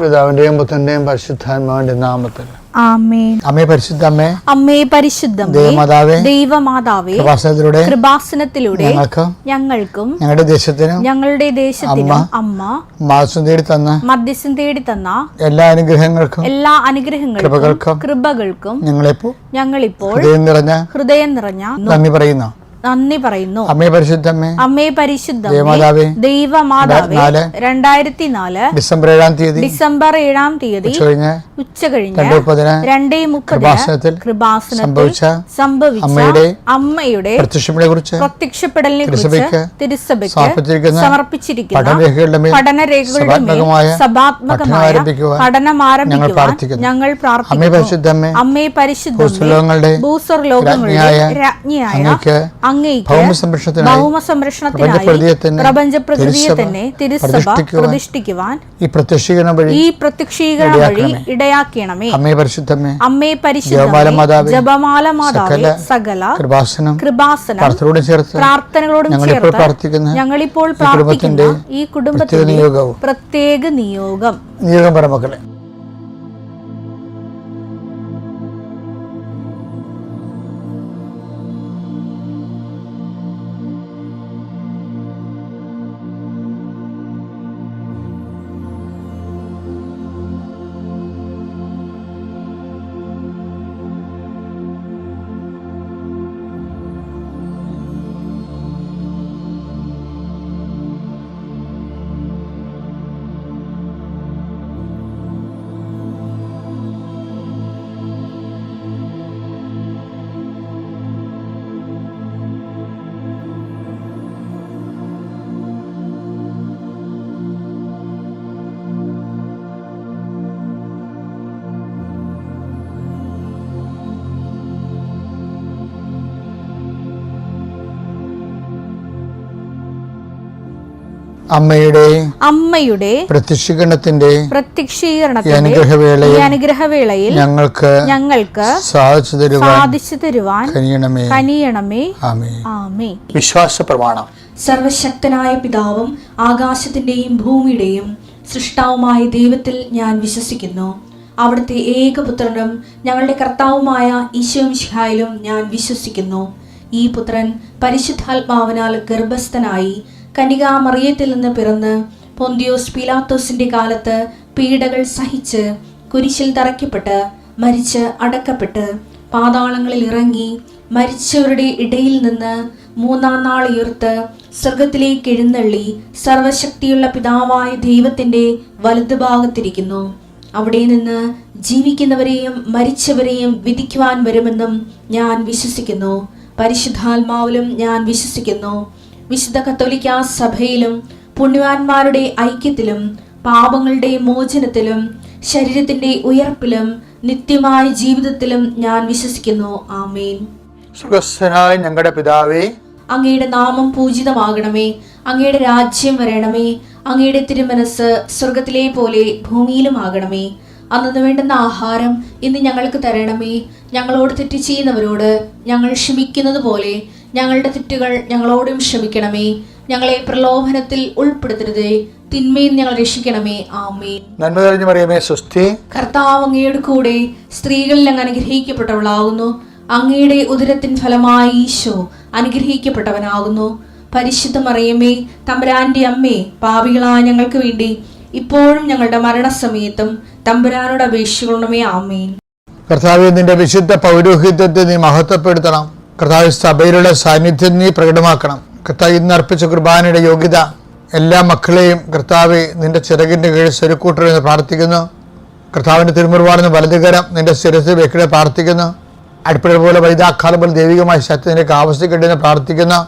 പിതാവിന്റെയും പുത്രന്റെയും പരിശുദ്ധാത്മാവിന്റെ നാമത്തിൽ ആമേൻ. അമ്മേ പരിശുദ്ധമ്മേ, അമ്മേ പരിശുദ്ധമേ, ദൈവമാതാവേ, കൃപാസനത്തിലൂടെ ഞങ്ങൾക്കും ഞങ്ങളുടെ ദേശത്തിനും അമ്മ മധ്യസ്ഥം തേടി തന്ന എല്ലാ അനുഗ്രഹങ്ങൾക്കും കൃപകൾക്കും ഞങ്ങളിപ്പോൾ ഹൃദയം നിറഞ്ഞ നന്ദി പറയുന്നു. അമ്മേ പരിശുദ്ധമേ, അമ്മേ പരിശുദ്ധമേ, ദൈവമാതാവേ, 2004 ഡിസംബർ 7 തീയതി ഉച്ചകഴിഞ്ഞ് 2:30 കൃപാസനത്തിൽ സംഭവിച്ച അമ്മയുടെ പ്രത്യക്ഷപ്പെടലിനെ കുറിച്ച് തിരുസഭയ്ക്ക് സമർപ്പിച്ചിരിക്കുന്ന പഠനരേഖകളുടെ മേൽ സഭാത്മകമായ പഠനം ആരംഭിക്കുവാൻ ഞങ്ങൾ പ്രാർത്ഥിക്കുന്നു. അമ്മേ പരിശുദ്ധമേ, ഭൂസ്വർലോകങ്ങളുടെ രാജ്ഞിയായ അങ്ങേയ്ക്ക് ഭൗമസംരക്ഷണത്തിനായി പ്രപഞ്ചപ്രകൃതിയെ തന്നെ തിരുസഭ പ്രതിഷ്ഠിക്കുവാൻ ഈ പ്രത്യക്ഷീകരണം വഴി ഇടയാക്കണമേ. അമ്മേ പരിശുദ്ധമേ, അമ്മേ പരിശുദ്ധമേ, ജപമാല മാതാവേ, സകല പ്രാർത്ഥനകളോടും ചേർത്ത് ഞങ്ങളിപ്പോൾ പ്രാർത്ഥിക്കുന്ന ഈ കുടുംബത്തിന്റെ പ്രത്യേക നിയോഗം മക്കളെ. അമ്മയുടെ പ്രത്യക്ഷീകരണത്തിന്റെ അനുഗ്രഹവേളയിൽ ഞങ്ങൾക്ക് സാധിച്ചു തരുവാൻ കനിയണമേ. ആമേൻ. വിശ്വാസ പ്രമാണം. സർവശക്തനായ പിതാവും ആകാശത്തിന്റെയും ഭൂമിയുടെയും സൃഷ്ടാവുമായ ദൈവത്തിൽ ഞാൻ വിശ്വസിക്കുന്നു. അവിടുത്തെ ഏകപുത്രനും ഞങ്ങളുടെ കർത്താവുമായ ഈശോ മിശിഹായിലും ഞാൻ വിശ്വസിക്കുന്നു. ഈ പുത്രൻ പരിശുദ്ധാത്മാവിനാൽ ഗർഭസ്ഥനായി കന്യകാമറിയത്തിൽ നിന്ന് പിറന്ന് പൊന്തിയോസ് പീലാത്തോസിന്റെ കാലത്ത് പീഡകൾ സഹിച്ച് കുരിശിൽ തറയ്ക്കപ്പെട്ട് മരിച്ച് അടക്കപ്പെട്ട് പാതാളങ്ങളിൽ ഇറങ്ങി മരിച്ചവരുടെ ഇടയിൽ നിന്ന് 3-ാം നാൾ ഉയർത്ത് സ്വർഗത്തിലേക്ക് എഴുന്നള്ളി സർവശക്തിയുള്ള പിതാവായ ദൈവത്തിന്റെ വലതുഭാഗത്തിരിക്കുന്നു. അവിടെ നിന്ന് ജീവിക്കുന്നവരെയും മരിച്ചവരെയും വിധിക്കുവാൻ വരുമെന്നും ഞാൻ വിശ്വസിക്കുന്നു. പരിശുദ്ധാത്മാവിലും ഞാൻ വിശ്വസിക്കുന്നു. വിശുദ്ധ കത്തോലിക്കാ സഭയിലും പുണ്യവാന്മാരുടെ ഐക്യത്തിലും പാപങ്ങളുടെ മോചനത്തിലും ശരീരത്തിന്റെ ഉയർപ്പിലും നിത്യമായ ജീവിതത്തിലും ഞാൻ വിശ്വസിക്കുന്നു. ആമേൻ. സ്വർഗ്ഗസ്ഥനായ ഞങ്ങളുടെ പിതാവേ, അങ്ങയുടെ നാമം പൂജിതമാകണമേ. അങ്ങയുടെ രാജ്യം വരണമേ. അങ്ങയുടെ തിരുമനസ് സ്വർഗത്തിലെ പോലെ ഭൂമിയിലും ആകണമേ. അന്നു വേണ്ടുന്ന ആഹാരം ഇന്ന് ഞങ്ങൾക്ക് തരണമേ. ഞങ്ങളോട് തെറ്റ് ചെയ്യുന്നവരോട് ഞങ്ങൾ ക്ഷമിക്കുന്നത് പോലെ ഞങ്ങളുടെ തെറ്റുകൾ ഞങ്ങളോടും ക്ഷമിക്കണമേ. ഞങ്ങളെ പ്രലോഭനത്തിൽ ഉൾപ്പെടുത്തരുതേ, തിന്മയിൽ ഞങ്ങൾ രക്ഷിക്കണമേ. ആമേൻ. നന്മ നിറഞ്ഞ മറിയമേ, സ്വസ്തി. കർത്താവ് അങ്ങയുടെ കൂടെ സ്ത്രീകളിൽ അങ്ങ് അനുഗ്രഹിക്കപ്പെട്ടവളാകുന്നു. അങ്ങയുടെ ഉദരത്തിൻ ഫലമായി ഈശോ അനുഗ്രഹിക്കപ്പെട്ടവനാകുന്നു. പരിശുദ്ധ മറിയമേ, തമ്പുരാന്റെ അമ്മേ, പാപികളായ ഞങ്ങൾക്ക് വേണ്ടി ഇപ്പോഴും ഞങ്ങളുടെ മരണസമയത്തും തമ്പുരാനോട് അപേക്ഷിക്കണമേ. ആമേൻ. കർത്താവേ, നിന്റെ വിശുദ്ധ പൗരോഹിത്യത്തെ നീ മഹത്വപ്പെടുത്തണം. കർത്താവ്, സഭയിലുള്ള സാന്നിധ്യം നീ പ്രകടമാക്കണം. കർത്താവ്, ഇന്ന് അർപ്പിച്ച കുർബാനയുടെ യോഗ്യത എല്ലാ മക്കളെയും കർത്താവെ നിന്റെ ചിറകിന്റെ കീഴിൽ സ്വരുക്കൂട്ടരെന്ന് പ്രാർത്ഥിക്കുന്നു. കർത്താവിന്റെ തിരുമുറിവാണെന്ന് വലതുകരം നിന്റെ ശിരസിൽ വെക്കണെ പ്രാർത്ഥിക്കുന്നു. അടുപ്പിട പോലെ വൈതാക്കാലം പോലെ ദൈവികമായ ശക്തിയിലേക്ക് ആവശ്യക്കെട്ടെന്ന് പ്രാർത്ഥിക്കുന്നു.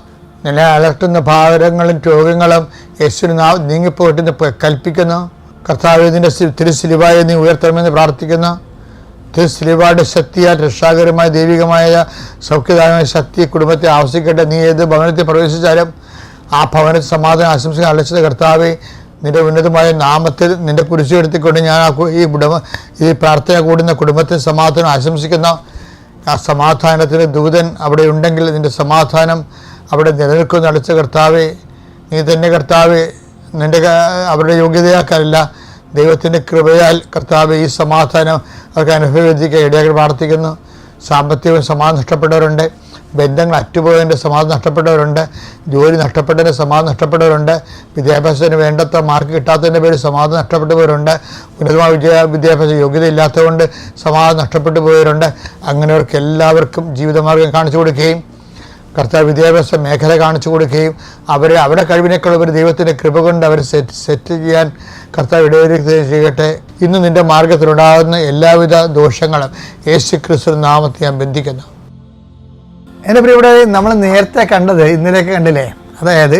നിന്നെ അലട്ടുന്ന ഭാരങ്ങളും രോഗങ്ങളും യേശുവിന് നീങ്ങിപ്പോയിട്ടെന്ന് കൽപ്പിക്കുന്നു. കർത്താവ്, നിന്റെ തിരുശിലുവായ നീ ഉയർത്തണമെന്ന് പ്രാർത്ഥിക്കുന്നു. തിരുശിലുവായുടെ ശക്തിയാൽ രക്ഷാകരമായ ദൈവികമായ സൗഖ്യദായകമായ ശക്തി കുടുംബത്തെ ആവശ്യിക്കട്ടെ. നീ ഏത് ഭവനത്തിൽ പ്രവേശിച്ചാലും ആ ഭവനത്തിൽ സമാധാനം ആശംസിക്കാൻ അലച്ചത് കർത്താവെ, നിന്റെ ഉന്നതമായ നാമത്തിൽ നിന്റെ കുരിശ് എടുത്തിക്കൊണ്ട് ഞാൻ ഈ പ്രാർത്ഥന കൂടുന്ന കുടുംബത്തിൽ സമാധാനം ആശംസിക്കുന്നു. ആ സമാധാനത്തിന് ദൂതൻ അവിടെ ഉണ്ടെങ്കിൽ നിന്റെ സമാധാനം അവിടെ നിലനിൽക്കുന്ന അടച്ച കർത്താവെ, നീ തന്നെ കർത്താവെ, നിന്റെ അവരുടെ യോഗ്യതയാക്കാനല്ല ദൈവത്തിൻ്റെ കൃപയാൽ കർത്താവ് ഈ സമാധാനം അവർക്ക് അനുഭവിക്കാൻ ഇടയാക്കി പ്രാർത്ഥിക്കുന്നു. സാമ്പത്തിക സമാധാനം നഷ്ടപ്പെട്ടവരുണ്ട്, ബന്ധങ്ങൾ അറ്റുപോയതിൻ്റെ സമാധാനം നഷ്ടപ്പെട്ടവരുണ്ട്, ജോലി നഷ്ടപ്പെട്ടതിൻ്റെ സമാധാനം നഷ്ടപ്പെട്ടവരുണ്ട്, വിദ്യാഭ്യാസത്തിന് വേണ്ടത്ര മാർക്ക് കിട്ടാത്തതിൻ്റെ പേരിൽ സമാധാനം നഷ്ടപ്പെട്ടവരുണ്ട്, ഉന്നതമായ വിദ്യാഭ്യാസ യോഗ്യത ഇല്ലാത്തതുകൊണ്ട് സമാധാനം നഷ്ടപ്പെട്ടു പോയവരുണ്ട്. അങ്ങനെയവർക്ക് എല്ലാവർക്കും ജീവിതമാർഗം കാണിച്ചു കൊടുക്കുകയും കർത്താവ് വിദ്യാഭ്യാസ മേഖല കാണിച്ചു കൊടുക്കുകയും അവരുടെ കഴിവിനേക്കാൾ ഒരു ദൈവത്തിൻ്റെ കൃപ കൊണ്ട് അവരെ സെറ്റ് ചെയ്യാൻ കർത്താവ് ഇടവരുത്തുകയും ചെയ്യട്ടെ. ഇന്ന് നിൻ്റെ മാർഗത്തിലുണ്ടാകുന്ന എല്ലാവിധ ദോഷങ്ങളും യേശുക്രിസ്തു നാമത്തെ ഞാൻ ബന്ധിക്കുന്നു. എൻ്റെ പ്രിയപ്പെട്ട, നമ്മൾ നേരത്തെ കണ്ടത് ഇന്നലെയൊക്കെ കണ്ടില്ലേ, അതായത്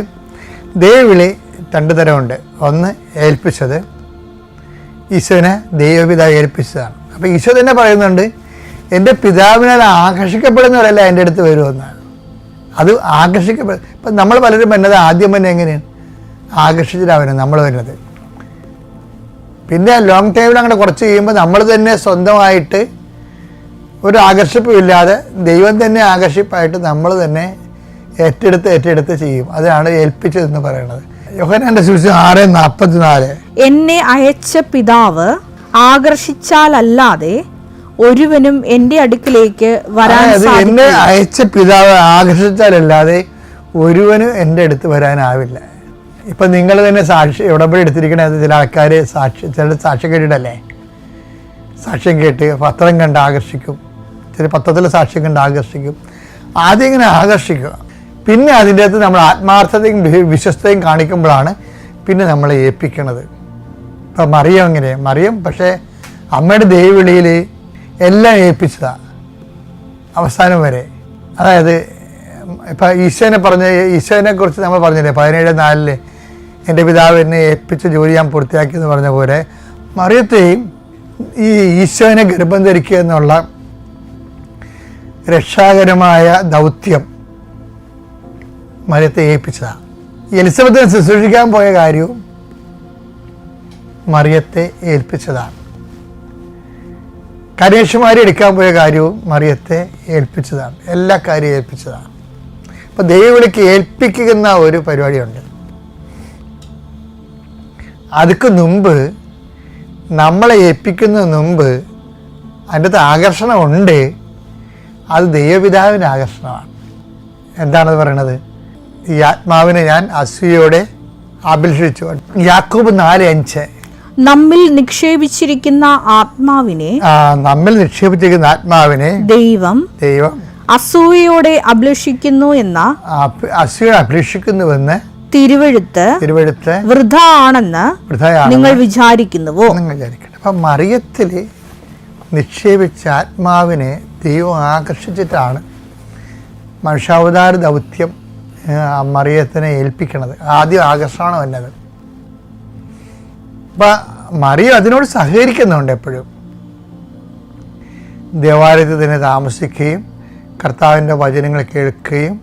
ദൈവവിളി 2 തരമുണ്ട്. ഒന്ന് ഏൽപ്പിച്ചത്, ഈശോനെ ദൈവപിതാവ് ഏൽപ്പിച്ചതാണ്. അപ്പോൾ ഈശോ തന്നെ പറയുന്നുണ്ട്, എൻ്റെ പിതാവിനാൽ ആകർഷിക്കപ്പെടുന്നവരല്ല എൻ്റെ അടുത്ത് വരുമെന്നാണ്. അത് ആകർഷിക്കപ്പെടും. ഇപ്പം നമ്മൾ പലരും വരുന്നത് ആദ്യം തന്നെ എങ്ങനെയാണ് ആകർഷിച്ചിട്ടാണ് നമ്മൾ വരുന്നത്. പിന്നെ ലോങ് ടൈമിൽ അങ്ങനെ കുറച്ച് കഴിയുമ്പോൾ നമ്മൾ തന്നെ സ്വന്തമായിട്ട് ഒരു ആകർഷിപ്പില്ലാതെ ദൈവം തന്നെ ആകർഷിപ്പായിട്ട് നമ്മൾ തന്നെ ഏറ്റെടുത്ത് ചെയ്യും. അതാണ് ഏൽപ്പിച്ചതെന്ന് പറയുന്നത്. യോഹന്നാന്റെ സുവിശേഷം 6:44. എന്നെ അയച്ച പിതാവ് ആകർഷിച്ചാലല്ലാതെ ഒരുവനും എൻ്റെ അടുക്കിലേക്ക് വരാൻ സാധിക്കില്ല. എന്നെ അയച്ച പിതാവ് ആകർഷിച്ചാലല്ലാതെ ഒരുവനും എൻ്റെ അടുത്ത് വരാനാവില്ല. ഇപ്പം നിങ്ങൾ തന്നെ സാക്ഷി ഉടമ്പടി എടുത്തിരിക്കണേ. ചില ആൾക്കാർ ചില സാക്ഷ്യം കേട്ടിട്ടല്ലേ, സാക്ഷ്യം കേട്ട് പത്രം കണ്ട് ആകർഷിക്കും, ചില പത്രത്തിലെ സാക്ഷ്യം കണ്ട് ആകർഷിക്കും. ആദ്യം ഇങ്ങനെ ആകർഷിക്കുക, പിന്നെ അതിൻ്റെ അകത്ത് നമ്മൾ ആത്മാർത്ഥതയും വിശ്വസ്തയും കാണിക്കുമ്പോഴാണ് പിന്നെ നമ്മളെ ഏൽപ്പിക്കണത്. ഇപ്പം മറിയം എങ്ങനെ, മറിയം പക്ഷേ അമ്മയുടെ ദൈവവിളിയിൽ എല്ലാം ഏൽപ്പിച്ചതാണ് അവസാനം വരെ. അതായത് ഇപ്പം ഈശോനെ കുറിച്ച് നമ്മൾ പറഞ്ഞില്ലേ 17:4 എൻ്റെ പിതാവ് എന്നെ ഏൽപ്പിച്ച ജോലി ഞാൻ പൂർത്തിയാക്കി എന്ന് പറഞ്ഞ പോലെ മറിയത്തെയും ഈ ഈശോനെ ഗർഭം ധരിക്കുക എന്നുള്ള രക്ഷാകരമായ ദൗത്യം മറിയത്തെ ഏൽപ്പിച്ചതാണ്. എലിസബത്തിനെ ശുശ്രൂഷിക്കാൻ പോയ കാര്യവും മറിയത്തെ ഏൽപ്പിച്ചതാണ്. കന്യാകുമാരി എടുക്കാൻ പോയ കാര്യവും മറിയത്തെ ഏൽപ്പിച്ചതാണ്. എല്ലാ കാര്യവും ഏൽപ്പിച്ചതാണ്. അപ്പോൾ ദൈവവിളിക്ക് ഏൽപ്പിക്കുന്ന ഒരു പരിപാടിയുണ്ട്. അതിക്ക് മുമ്പ്, നമ്മളെ ഏൽപ്പിക്കുന്നതിന് മുമ്പ് അതിൻ്റെ അകത്ത് ആകർഷണമുണ്ട്. അത് ദൈവപിതാവിൻ്റെ ആകർഷണമാണ്. എന്താണത് പറയണത്? ഈ ആത്മാവിനെ ഞാൻ അസൂയയോടെ അഭിലഷിച്ചു. യാക്കോബ് 4:5. നമ്മിൽ നിക്ഷേപിച്ചിരിക്കുന്ന ആത്മാവിനെ ദൈവം അസൂയയോടെ അഭിലഷിക്കുന്നുവെന്ന് തിരുവെഴുത്ത് വൃഥ ആണെന്ന് നിങ്ങൾ വിചാരിക്കുന്നുവോ? അപ്പം മറിയത്തിൽ നിക്ഷേപിച്ച ആത്മാവിനെ ദൈവം ആകർഷിച്ചിട്ടാണ് മനുഷ്യാവതാര ദൗത്യം മറിയത്തിനെ ഏൽപ്പിക്കണത്. ആദ്യം ആകർഷണം വന്നത്. അപ്പം മറിയം അതിനോട് സഹകരിക്കുന്നുണ്ട്. എപ്പോഴും ദേവാലയത്തിൽ തന്നെ താമസിക്കുകയും കർത്താവിൻ്റെ വചനങ്ങൾ കേൾക്കുകയും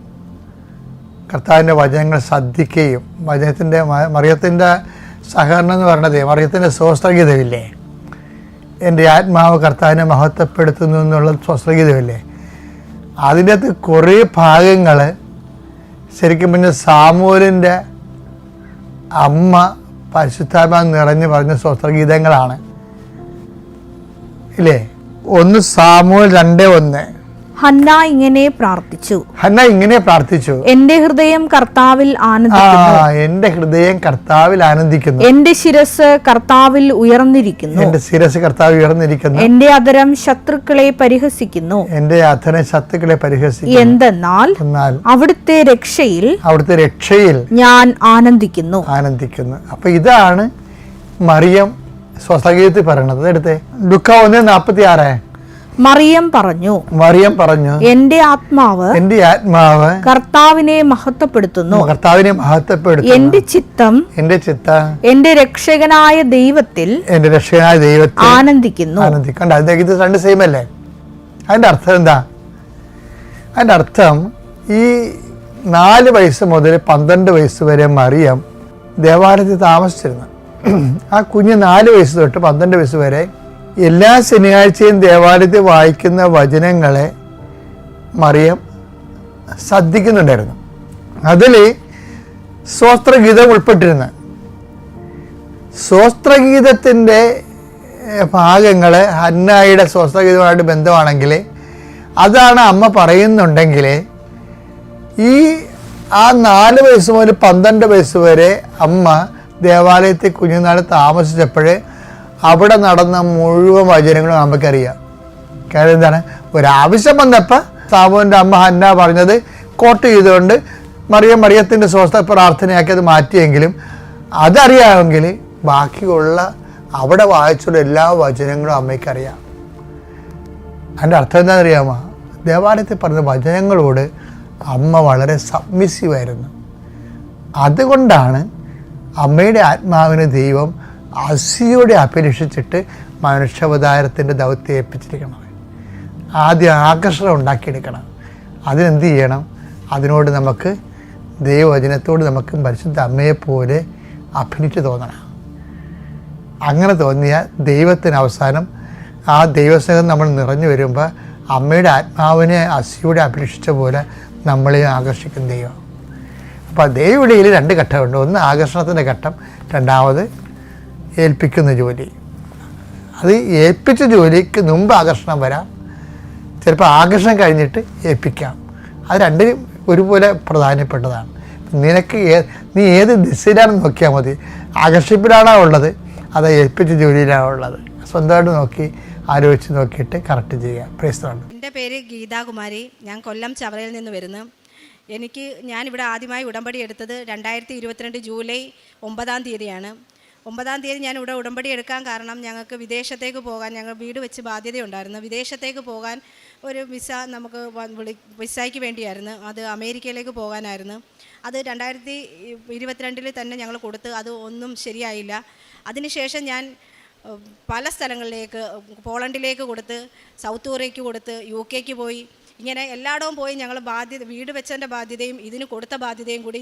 കർത്താവിൻ്റെ വചനങ്ങൾ ശ്രദ്ധിക്കുകയും മറിയത്തിൻ്റെ സഹകരണം എന്ന് പറയുന്നത് മറിയത്തിൻ്റെ സ്വസ്ത്രഗീതമില്ലേ, എൻ്റെ ആത്മാവ് കർത്താവിനെ മഹത്വപ്പെടുത്തുന്നു എന്നുള്ള സ്വസ്ത്രഗീതമില്ലേ, അതിൻ്റെ അകത്ത് കുറേ ഭാഗങ്ങൾ ശരിക്കും പറഞ്ഞാൽ സാമൂലിൻ്റെ അമ്മ പരിശുദ്ധാത്മാവ് നിറഞ്ഞ് പറഞ്ഞ സ്വസ്ത്രഗീതങ്ങളാണ് ഇല്ലേ. 1 സാമുവേൽ 2:1. ഹന്ന ഇങ്ങനെ പ്രാർത്ഥിച്ചു, എന്റെ ഹൃദയം കർത്താവിൽ ആനന്ദിക്കുന്നു, എന്റെ ശിരസ് കർത്താവിൽ ഉയർന്നിരിക്കുന്നു, എന്റെ അധരം ശത്രുക്കളെ പരിഹസിക്കുന്നു, എന്തെന്നാൽ അവിടുത്തെ രക്ഷയിൽ ഞാൻ ആനന്ദിക്കുന്നു. അപ്പൊ ഇതാണ് മറിയം സ്വസ്ത്രഗീതത്തിൽ പറയണത്. എടുത്തേ ലുക്കാ 1:46. മറിയം പറഞ്ഞു, എന്റെ ആത്മാവ് കർത്താവിനെ മഹത്വപ്പെടുത്തുന്നു, എന്റെ ചിത്തം എന്റെ രക്ഷകനായ ദൈവത്തിൽ ആനന്ദിക്കുന്നു. ഇത് 2 സെയിം അല്ലേ? അതിന്റെ അർത്ഥം എന്താ? അതിന്റെ അർത്ഥം ഈ 4 വയസ്സ് മുതൽ 12 വയസ്സ് വരെ മറിയം ദേവാലയത്തിൽ താമസിച്ചിരുന്നു. ആ കുഞ്ഞ് 4 വയസ്സ് തൊട്ട് 12 വയസ്സ് വരെ എല്ലാ ശനിയാഴ്ചയും ദേവാലയത്തിൽ വായിക്കുന്ന വചനങ്ങളെ മറിയം ശ്രദ്ധിക്കുന്നുണ്ടായിരുന്നു. അതിൽ സ്വസ്ത്രഗീതം ഉൾപ്പെട്ടിരുന്നു. സ്വസ്ത്രഗീതത്തിൻ്റെ ഭാഗങ്ങൾ ഹന്നായുടെ സ്വസ്ത്രഗീതമായിട്ട് ബന്ധമാണെങ്കിൽ അതാണ് അമ്മ പറയുന്നുണ്ടെങ്കിൽ ഈ ആ 4 വയസ്സ് മുതൽ 12 വയസ്സ് വരെ അമ്മ ദേവാലയത്തിൽ കുഞ്ഞുനാൾ താമസിച്ചപ്പോൾ അവിടെ നടന്ന മുഴുവൻ വചനങ്ങളും അമ്മയ്ക്കറിയാം. കാര്യം എന്താണ്, ഒരാവശ്യം വന്നപ്പോൾ സാമുവിൻ്റെ അമ്മ ഹന്ന പറഞ്ഞത് കോട്ട് ചെയ്തുകൊണ്ട് മറിയത്തിൻ്റെ സ്വസ്ഥ പ്രാർത്ഥനയാക്കി അത് മാറ്റിയെങ്കിലും അതറിയാമെങ്കിൽ ബാക്കിയുള്ള അവിടെ വായിച്ചുള്ള എല്ലാ വചനങ്ങളും അമ്മയ്ക്കറിയാം. അതിൻ്റെ അർത്ഥം എന്താണെന്നറിയാമോ? ദേവാലയത്തിൽ പറഞ്ഞ വചനങ്ങളോട് അമ്മ വളരെ സബ്മിസീവായിരുന്നു. അതുകൊണ്ടാണ് അമ്മയുടെ ആത്മാവിന് ദൈവം അസിയോടെ അപേക്ഷിച്ചിട്ട് മനുഷ്യാവതാരത്തിൻ്റെ ദൗത്യം ഏൽപ്പിച്ചിരിക്കുന്നത്. ആദ്യം ആകർഷണം ഉണ്ടാക്കിയെടുക്കണം. അതിനെന്ത് ചെയ്യണം? അതിനോട് നമുക്ക് ദൈവവചനത്തോട് നമുക്ക് പരിശുദ്ധ അമ്മയെപ്പോലെ അഭിനിച്ച് തോന്നണം. അങ്ങനെ തോന്നിയാൽ ദൈവത്തിന് അവസാനം ആ ദൈവസ്നേഹം നമ്മൾ നിറഞ്ഞു വരുമ്പോൾ അമ്മയുടെ ആത്മാവിനെ അസിയോടെ അപേക്ഷിച്ച പോലെ നമ്മളെ ആകർഷിക്കും ദൈവം. അപ്പോൾ ദൈവവിളിയിൽ 2 ഘട്ടമുണ്ട്. ഒന്ന് ആകർഷണത്തിൻ്റെ ഘട്ടം, രണ്ടാമത് ഏൽപ്പിക്കുന്ന ജോലി. അത് ഏൽപ്പിച്ച ജോലിക്ക് മുമ്പ് ആകർഷണം വരാം, ചിലപ്പോൾ ആകർഷണം കഴിഞ്ഞിട്ട് ഏൽപ്പിക്കാം. അത് രണ്ടും ഒരുപോലെ പ്രധാനപ്പെട്ടതാണ്. നീ ഏത് ദിശയിലാണെന്ന് നോക്കിയാൽ മതി. ആകർഷിപ്പിലാണോ ഉള്ളത്, അത് ഏൽപ്പിച്ച ജോലിയിലാണോ ഉള്ളത്? സ്വന്തമായിട്ട് നോക്കി ആലോചിച്ച് നോക്കിയിട്ട് കറക്റ്റ് ചെയ്യുക. പ്രേസ്തോണ്ട്. എൻ്റെ പേര് ഗീതാകുമാരി. ഞാൻ കൊല്ലം ചവറയിൽ നിന്ന് വരുന്നു. ഞാനിവിടെ ആദ്യമായി ഉടമ്പടി എടുത്തത് 2022 ജൂലൈ 9-ാം തീയതിയാണ്. 9-ാം തീയതി ഞാൻ ഇവിടെ ഉടമ്പടി എടുക്കാൻ കാരണം ഞങ്ങൾക്ക് വിദേശത്തേക്ക് പോകാൻ, ഞങ്ങൾ വീട് വെച്ച് ബാധ്യതയുണ്ടായിരുന്നു. വിദേശത്തേക്ക് പോകാൻ ഒരു വിസ നമുക്ക് വിസയ്ക്ക് വേണ്ടിയായിരുന്നു. അത് അമേരിക്കയിലേക്ക് പോകാനായിരുന്നു. അത് 2022 തന്നെ ഞങ്ങൾ കൊടുത്ത് അത് ഒന്നും ശരിയായില്ല. അതിനുശേഷം ഞാൻ പല സ്ഥലങ്ങളിലേക്ക്, പോളണ്ടിലേക്ക് കൊടുത്ത്, സൗത്ത് കൊറിയയ്ക്ക് കൊടുത്ത്, UK പോയി, ഇങ്ങനെ എല്ലായിടവും പോയി ഞങ്ങൾ വീട് വെച്ചതിൻ്റെ ബാധ്യതയും ഇതിന് കൊടുത്ത ബാധ്യതയും കൂടി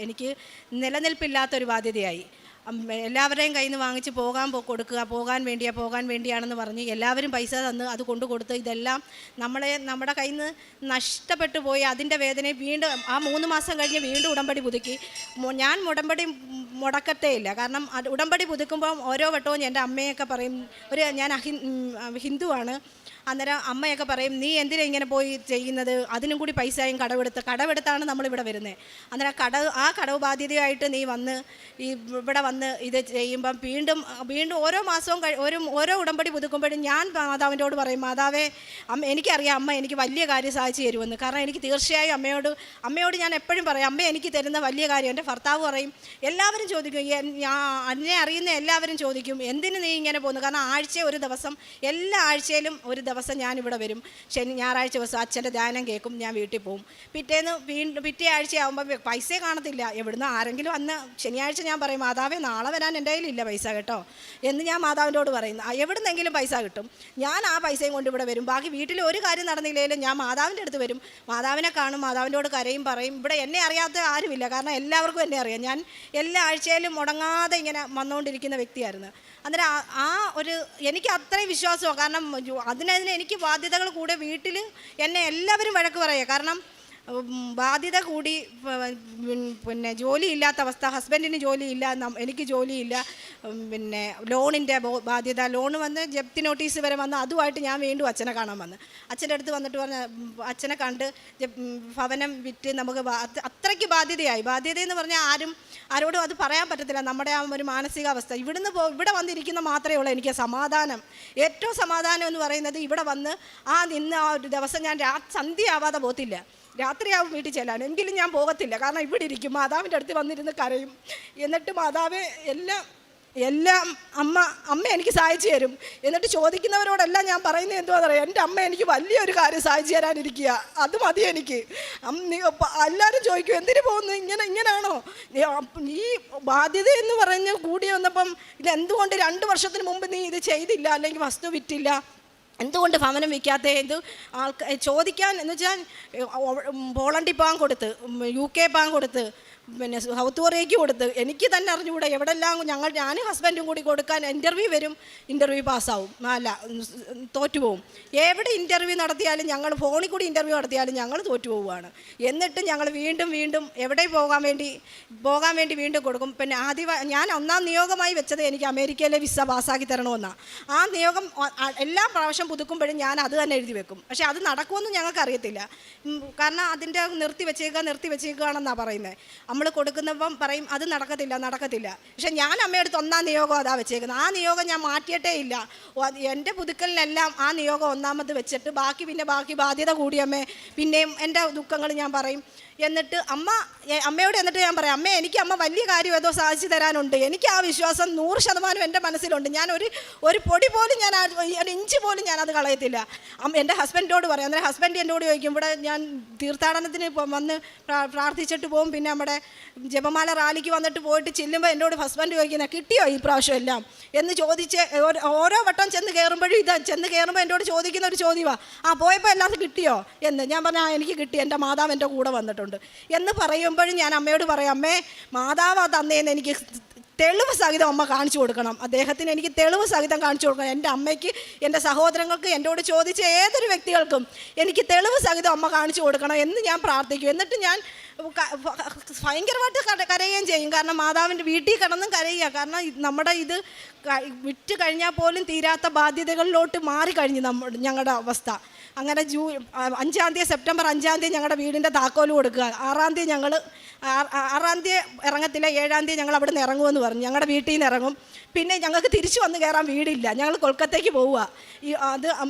എനിക്ക് നിലനിൽപ്പില്ലാത്തൊരു ബാധ്യതയായി. എല്ലാവരുടെയും കയ്യിൽ നിന്ന് വാങ്ങിച്ച് പോകാൻ വേണ്ടിയാണെന്ന് പറഞ്ഞ് എല്ലാവരും പൈസ തന്ന് അത് കൊടുത്ത് ഇതെല്ലാം നമ്മുടെ കയ്യിൽ നിന്ന് നഷ്ടപ്പെട്ടു പോയി. അതിൻ്റെ വേദനയെ വീണ്ടും ആ 3 മാസം കഴിഞ്ഞ് വീണ്ടും ഉടമ്പടി പുതുക്കി. ഞാൻ ഉടമ്പടി മുടക്കത്തേ ഇല്ല. കാരണം ഉടമ്പടി പുതുക്കുമ്പോൾ ഓരോ വട്ടവും എൻ്റെ അമ്മയൊക്കെ പറയും, ഞാൻ ഹിന്ദുവാണ്, അന്നേരം അമ്മയൊക്കെ പറയും, നീ എന്തിനാ ഇങ്ങനെ പോയി ചെയ്യുന്നത്, അതിനും കൂടി പൈസയും കടവെടുത്താണ് നമ്മളിവിടെ വരുന്നത്. അന്നേരം കടവ് ബാധ്യതയായിട്ട് നീ വന്ന് ഇവിടെ വന്ന് ഇത് ചെയ്യുമ്പം വീണ്ടും ഓരോ മാസവും ഓരോ ഉടമ്പടി പുതുക്കുമ്പോഴും ഞാൻ മാതാവിനോട് പറയും, മാതാവേ എനിക്കറിയാം അമ്മ എനിക്ക് വലിയ കാര്യം സാധിച്ചു തരുമെന്ന്. കാരണം എനിക്ക് തീർച്ചയായും അമ്മയോട് ഞാൻ എപ്പോഴും പറയും, അമ്മ എനിക്ക് തരുന്ന വലിയ കാര്യം. എൻ്റെ ഭർത്താവ് പറയും, എല്ലാവരും ചോദിക്കും, എന്നെ അറിയുന്ന എല്ലാവരും ചോദിക്കും, എന്തിന് നീ ഇങ്ങനെ പോകുന്നു? കാരണം ഒരു ദിവസം, എല്ലാ ആഴ്ചയിലും ഒരു ദിവസം ഞാനിവിടെ വരും. ഞായറാഴ്ച ദിവസം അച്ഛൻ്റെ ധ്യാനം കേൾക്കും, ഞാൻ വീട്ടിൽ പോകും. പിറ്റേ ആഴ്ചയാകുമ്പോൾ പൈസ കാണത്തില്ല. എവിടുന്ന് ആരെങ്കിലും അന്ന് ശനിയാഴ്ച ഞാൻ പറയും, മാതാവേ നാളെ വരാൻ എൻ്റെ കയ്യിലില്ല പൈസ കേട്ടോ എന്ന് ഞാൻ മാതാവിനോട് പറയുന്നു. എവിടുന്നെങ്കിലും പൈസ കിട്ടും. ഞാൻ ആ പൈസയും കൊണ്ട് ഇവിടെ വരും. ബാക്കി വീട്ടിൽ ഒരു കാര്യം നടന്നില്ലെങ്കിലും ഞാൻ മാതാവിൻ്റെ അടുത്ത് വരും, മാതാവിനെ കാണും, മാതാവിനോട് കരയും, പറയും. ഇവിടെ എന്നെ അറിയാത്ത ആരുമില്ല, കാരണം എല്ലാവർക്കും എന്നെ അറിയാം. ഞാൻ എല്ലാ ആഴ്ചയിലും മുടങ്ങാതെ ഇങ്ങനെ വന്നുകൊണ്ടിരിക്കുന്ന വ്യക്തിയായിരുന്നു. അന്നേരം എനിക്ക് അത്രയും വിശ്വാസമാണ്. കാരണം അതിന് എനിക്ക് ബാധ്യതകൾ കൂടെ വീട്ടിൽ എന്നെ എല്ലാവരും വഴക്ക് പറയുക. കാരണം ബാധ്യത കൂടി, പിന്നെ ജോലിയില്ലാത്ത അവസ്ഥ, ഹസ്ബൻഡിന് ജോലിയില്ല, എനിക്ക് ജോലിയില്ല, പിന്നെ ലോണിൻ്റെ ബാധ്യത, ലോൺ വന്ന് ജപ്തി നോട്ടീസ് വരെ വന്ന് അതുമായിട്ട് ഞാൻ വീണ്ടും അച്ഛനെ കാണാൻ വന്നു. അച്ഛൻ്റെ അടുത്ത് വന്നിട്ട് പറഞ്ഞ അച്ഛനെ കണ്ട് ഭവനം വിറ്റ് നമുക്ക് അത്രയ്ക്ക് ബാധ്യതയെന്ന് പറഞ്ഞാൽ ആരോടും അത് പറയാൻ പറ്റത്തില്ല. നമ്മുടെ ആ ഒരു മാനസികാവസ്ഥ. ഇവിടെ വന്നിരിക്കുന്ന മാത്രമേ ഉള്ളൂ എനിക്ക് സമാധാനം. ഏറ്റവും സമാധാനം എന്ന് പറയുന്നത് ഇവിടെ വന്ന് നിന്ന് ആ ഒരു ദിവസം ഞാൻ സന്ധ്യയാവാതെ പോകത്തില്ല. രാത്രിയാവും വീട്ടിൽ ചെല്ലാൻ, എങ്കിലും ഞാൻ പോകത്തില്ല. കാരണം ഇവിടെ ഇരിക്കും, മാതാവിൻ്റെ അടുത്ത് വന്നിരുന്ന് കരയും. എന്നിട്ട് മാതാവ് എല്ലാം അമ്മ എനിക്ക് സഹായിച്ചു തരും. എന്നിട്ട് ചോദിക്കുന്നവരോടെല്ലാം ഞാൻ പറയുന്നത് എന്തുവാന്ന് പറയാം, എൻ്റെ അമ്മ എനിക്ക് വലിയൊരു കാര്യം സഹായിച്ചു തരാനിരിക്കുക, അത് മതി എനിക്ക്. എല്ലാവരും ചോദിക്കും, എന്തിനു പോകുന്നു, ഇങ്ങനെയാണോ? ഈ ബാധ്യത എന്ന് പറഞ്ഞ് കൂടി വന്നപ്പം ഇതെന്തുകൊണ്ട് 2 വർഷത്തിന് മുമ്പ് നീ ഇത് ചെയ്തില്ല, അല്ലെങ്കിൽ വസ്തു വിറ്റില്ല, എന്തുകൊണ്ട് ഭവനം വിൽക്കാത്ത, ചോദിക്കാൻ എന്ന് വെച്ചാൽ പോളണ്ടിൽ പോകാൻ കൊടുത്ത്, UK പോകാൻ കൊടുത്ത്, പിന്നെ സൗത്ത് കൊറിയയ്ക്ക് കൊടുത്ത്. എനിക്ക് തന്നെ അറിഞ്ഞുകൂടെ എവിടെല്ലാം ഞാനും ഹസ്ബൻഡും കൂടി കൊടുക്കാൻ ഇൻ്റർവ്യൂ വരും, ഇൻ്റർവ്യൂ പാസ്സാവും, അല്ല തോറ്റുപോകും. എവിടെ ഇൻ്റർവ്യൂ നടത്തിയാലും ഞങ്ങൾ ഫോണിൽ കൂടി ഇൻ്റർവ്യൂ നടത്തിയാലും ഞങ്ങൾ തോറ്റുപോവുകയാണ്. എന്നിട്ട് ഞങ്ങൾ വീണ്ടും എവിടെ പോകാൻ വേണ്ടി വീണ്ടും കൊടുക്കും. പിന്നെ ഞാൻ ഒന്നാം നിയോഗമായി വെച്ചത് എനിക്ക് അമേരിക്കയിലെ വിസ പാസ്സാക്കി തരണമെന്നാണ്. ആ നിയോഗം എല്ലാ പ്രാവശ്യം പുതുക്കുമ്പോഴും ഞാൻ അത് തന്നെ എഴുതി വെക്കും. പക്ഷേ അത് നടക്കുമെന്ന് ഞങ്ങൾക്ക് അറിയത്തില്ല. കാരണം അതിൻ്റെ നിർത്തി വെച്ചേക്കുകയാണെന്നാണ് പറയുന്നത്. നമ്മൾ കൊടുക്കുന്നപ്പം പറയും അത് നടക്കത്തില്ല. പക്ഷെ ഞാൻ അമ്മയെടുത്ത് ഒന്നാം നിയോഗം അതാ വെച്ചേക്കുന്നത്. ആ നിയോഗം ഞാൻ മാറ്റിയിട്ടേ ഇല്ല. എൻ്റെ പുതുക്കലിനെല്ലാം ആ നിയോഗം ഒന്നാമത് വെച്ചിട്ട് ബാക്കി ബാധ്യത കൂടിയമ്മേ, പിന്നെയും എൻ്റെ ദുഃഖങ്ങൾ ഞാൻ പറയും. എന്നിട്ട് അമ്മയോട് ഞാൻ പറയാം, അമ്മേ എനിക്ക് അമ്മ വലിയ കാര്യം ഏതോ സാധിച്ചു തരാനുണ്ട്. എനിക്ക് ആ വിശ്വാസം 100% എൻ്റെ മനസ്സിലുണ്ട്. ഞാൻ ഒരു പൊടി പോലും ഒരു ഇഞ്ച് പോലും ഞാനത് കളയത്തില്ല. എൻ്റെ ഹസ്ബൻഡിനോട് പറയാം. അന്നേരം ഹസ്ബൻഡ് എന്നോട് ചോദിക്കും, ഇവിടെ ഞാൻ തീർത്ഥാടനത്തിന് വന്ന് പ്രാർത്ഥിച്ചിട്ട് പോകും, പിന്നെ നമ്മുടെ ജപമാല റാലിക്ക് വന്നിട്ട് പോയിട്ട് ചെല്ലുമ്പോൾ എന്നോട് ഹസ്ബൻഡ് ചോദിക്കുന്നത് കിട്ടിയോ ഈ പ്രാവശ്യം എല്ലാം എന്ന് ചോദിച്ച് ഓരോ വട്ടം ചെന്ന് കയറുമ്പോൾ എന്നോട് ചോദിക്കുന്ന ഒരു ചോദ്യമാണ്, പോയപ്പോൾ എല്ലാവർക്കും കിട്ടിയോ എന്ന്. ഞാൻ പറഞ്ഞാൽ എനിക്ക് കിട്ടി, എൻ്റെ മാതാവ് എൻ്റെ കൂടെ വന്നിട്ടുണ്ട് എന്ന് പറയുമ്പോഴും ഞാൻ അമ്മയോട് പറയാം, അമ്മേ മാതാവ് തന്നേന്ന് എനിക്ക് തെളിവ് സഹിതം അമ്മ കാണിച്ചു കൊടുക്കണം. അദ്ദേഹത്തിന് എനിക്ക് തെളിവ് സഹിതം കാണിച്ചു കൊടുക്കണം. എൻ്റെ അമ്മയ്ക്ക്, എൻ്റെ സഹോദരങ്ങൾക്ക്, എന്നോട് ചോദിച്ച ഏതൊരു വ്യക്തികൾക്കും എനിക്ക് തെളിവ് സഹിതം അമ്മ കാണിച്ചു കൊടുക്കണം എന്ന് ഞാൻ പ്രാർത്ഥിക്കും. എന്നിട്ട് ഞാൻ ഭയങ്കരമായിട്ട് കരയുകയും ചെയ്യും. കാരണം മാതാവിൻ്റെ വീട്ടിൽ കിടന്നും കരയുക. കാരണം നമ്മുടെ ഇത് വിറ്റ് കഴിഞ്ഞാൽ പോലും തീരാത്ത ബാധ്യതകളിലോട്ട് മാറിക്കഴിഞ്ഞു ഞങ്ങളുടെ അവസ്ഥ. അങ്ങനെ 5 സെപ്റ്റംബർ 5 ഞങ്ങളുടെ വീടിൻ്റെ താക്കോല് കൊടുക്കുക. 6 തീയതി ഇറങ്ങത്തില്ല, 7 ഞങ്ങൾ അവിടെ നിന്ന് ഇറങ്ങുമെന്ന് പറഞ്ഞു. ഞങ്ങളുടെ വീട്ടിൽ നിന്ന് ഇറങ്ങും. പിന്നെ ഞങ്ങൾക്ക് തിരിച്ചു വന്ന് കയറാൻ വീടില്ല. ഞങ്ങൾ കൊൽക്കത്തയ്ക്ക് പോവുക.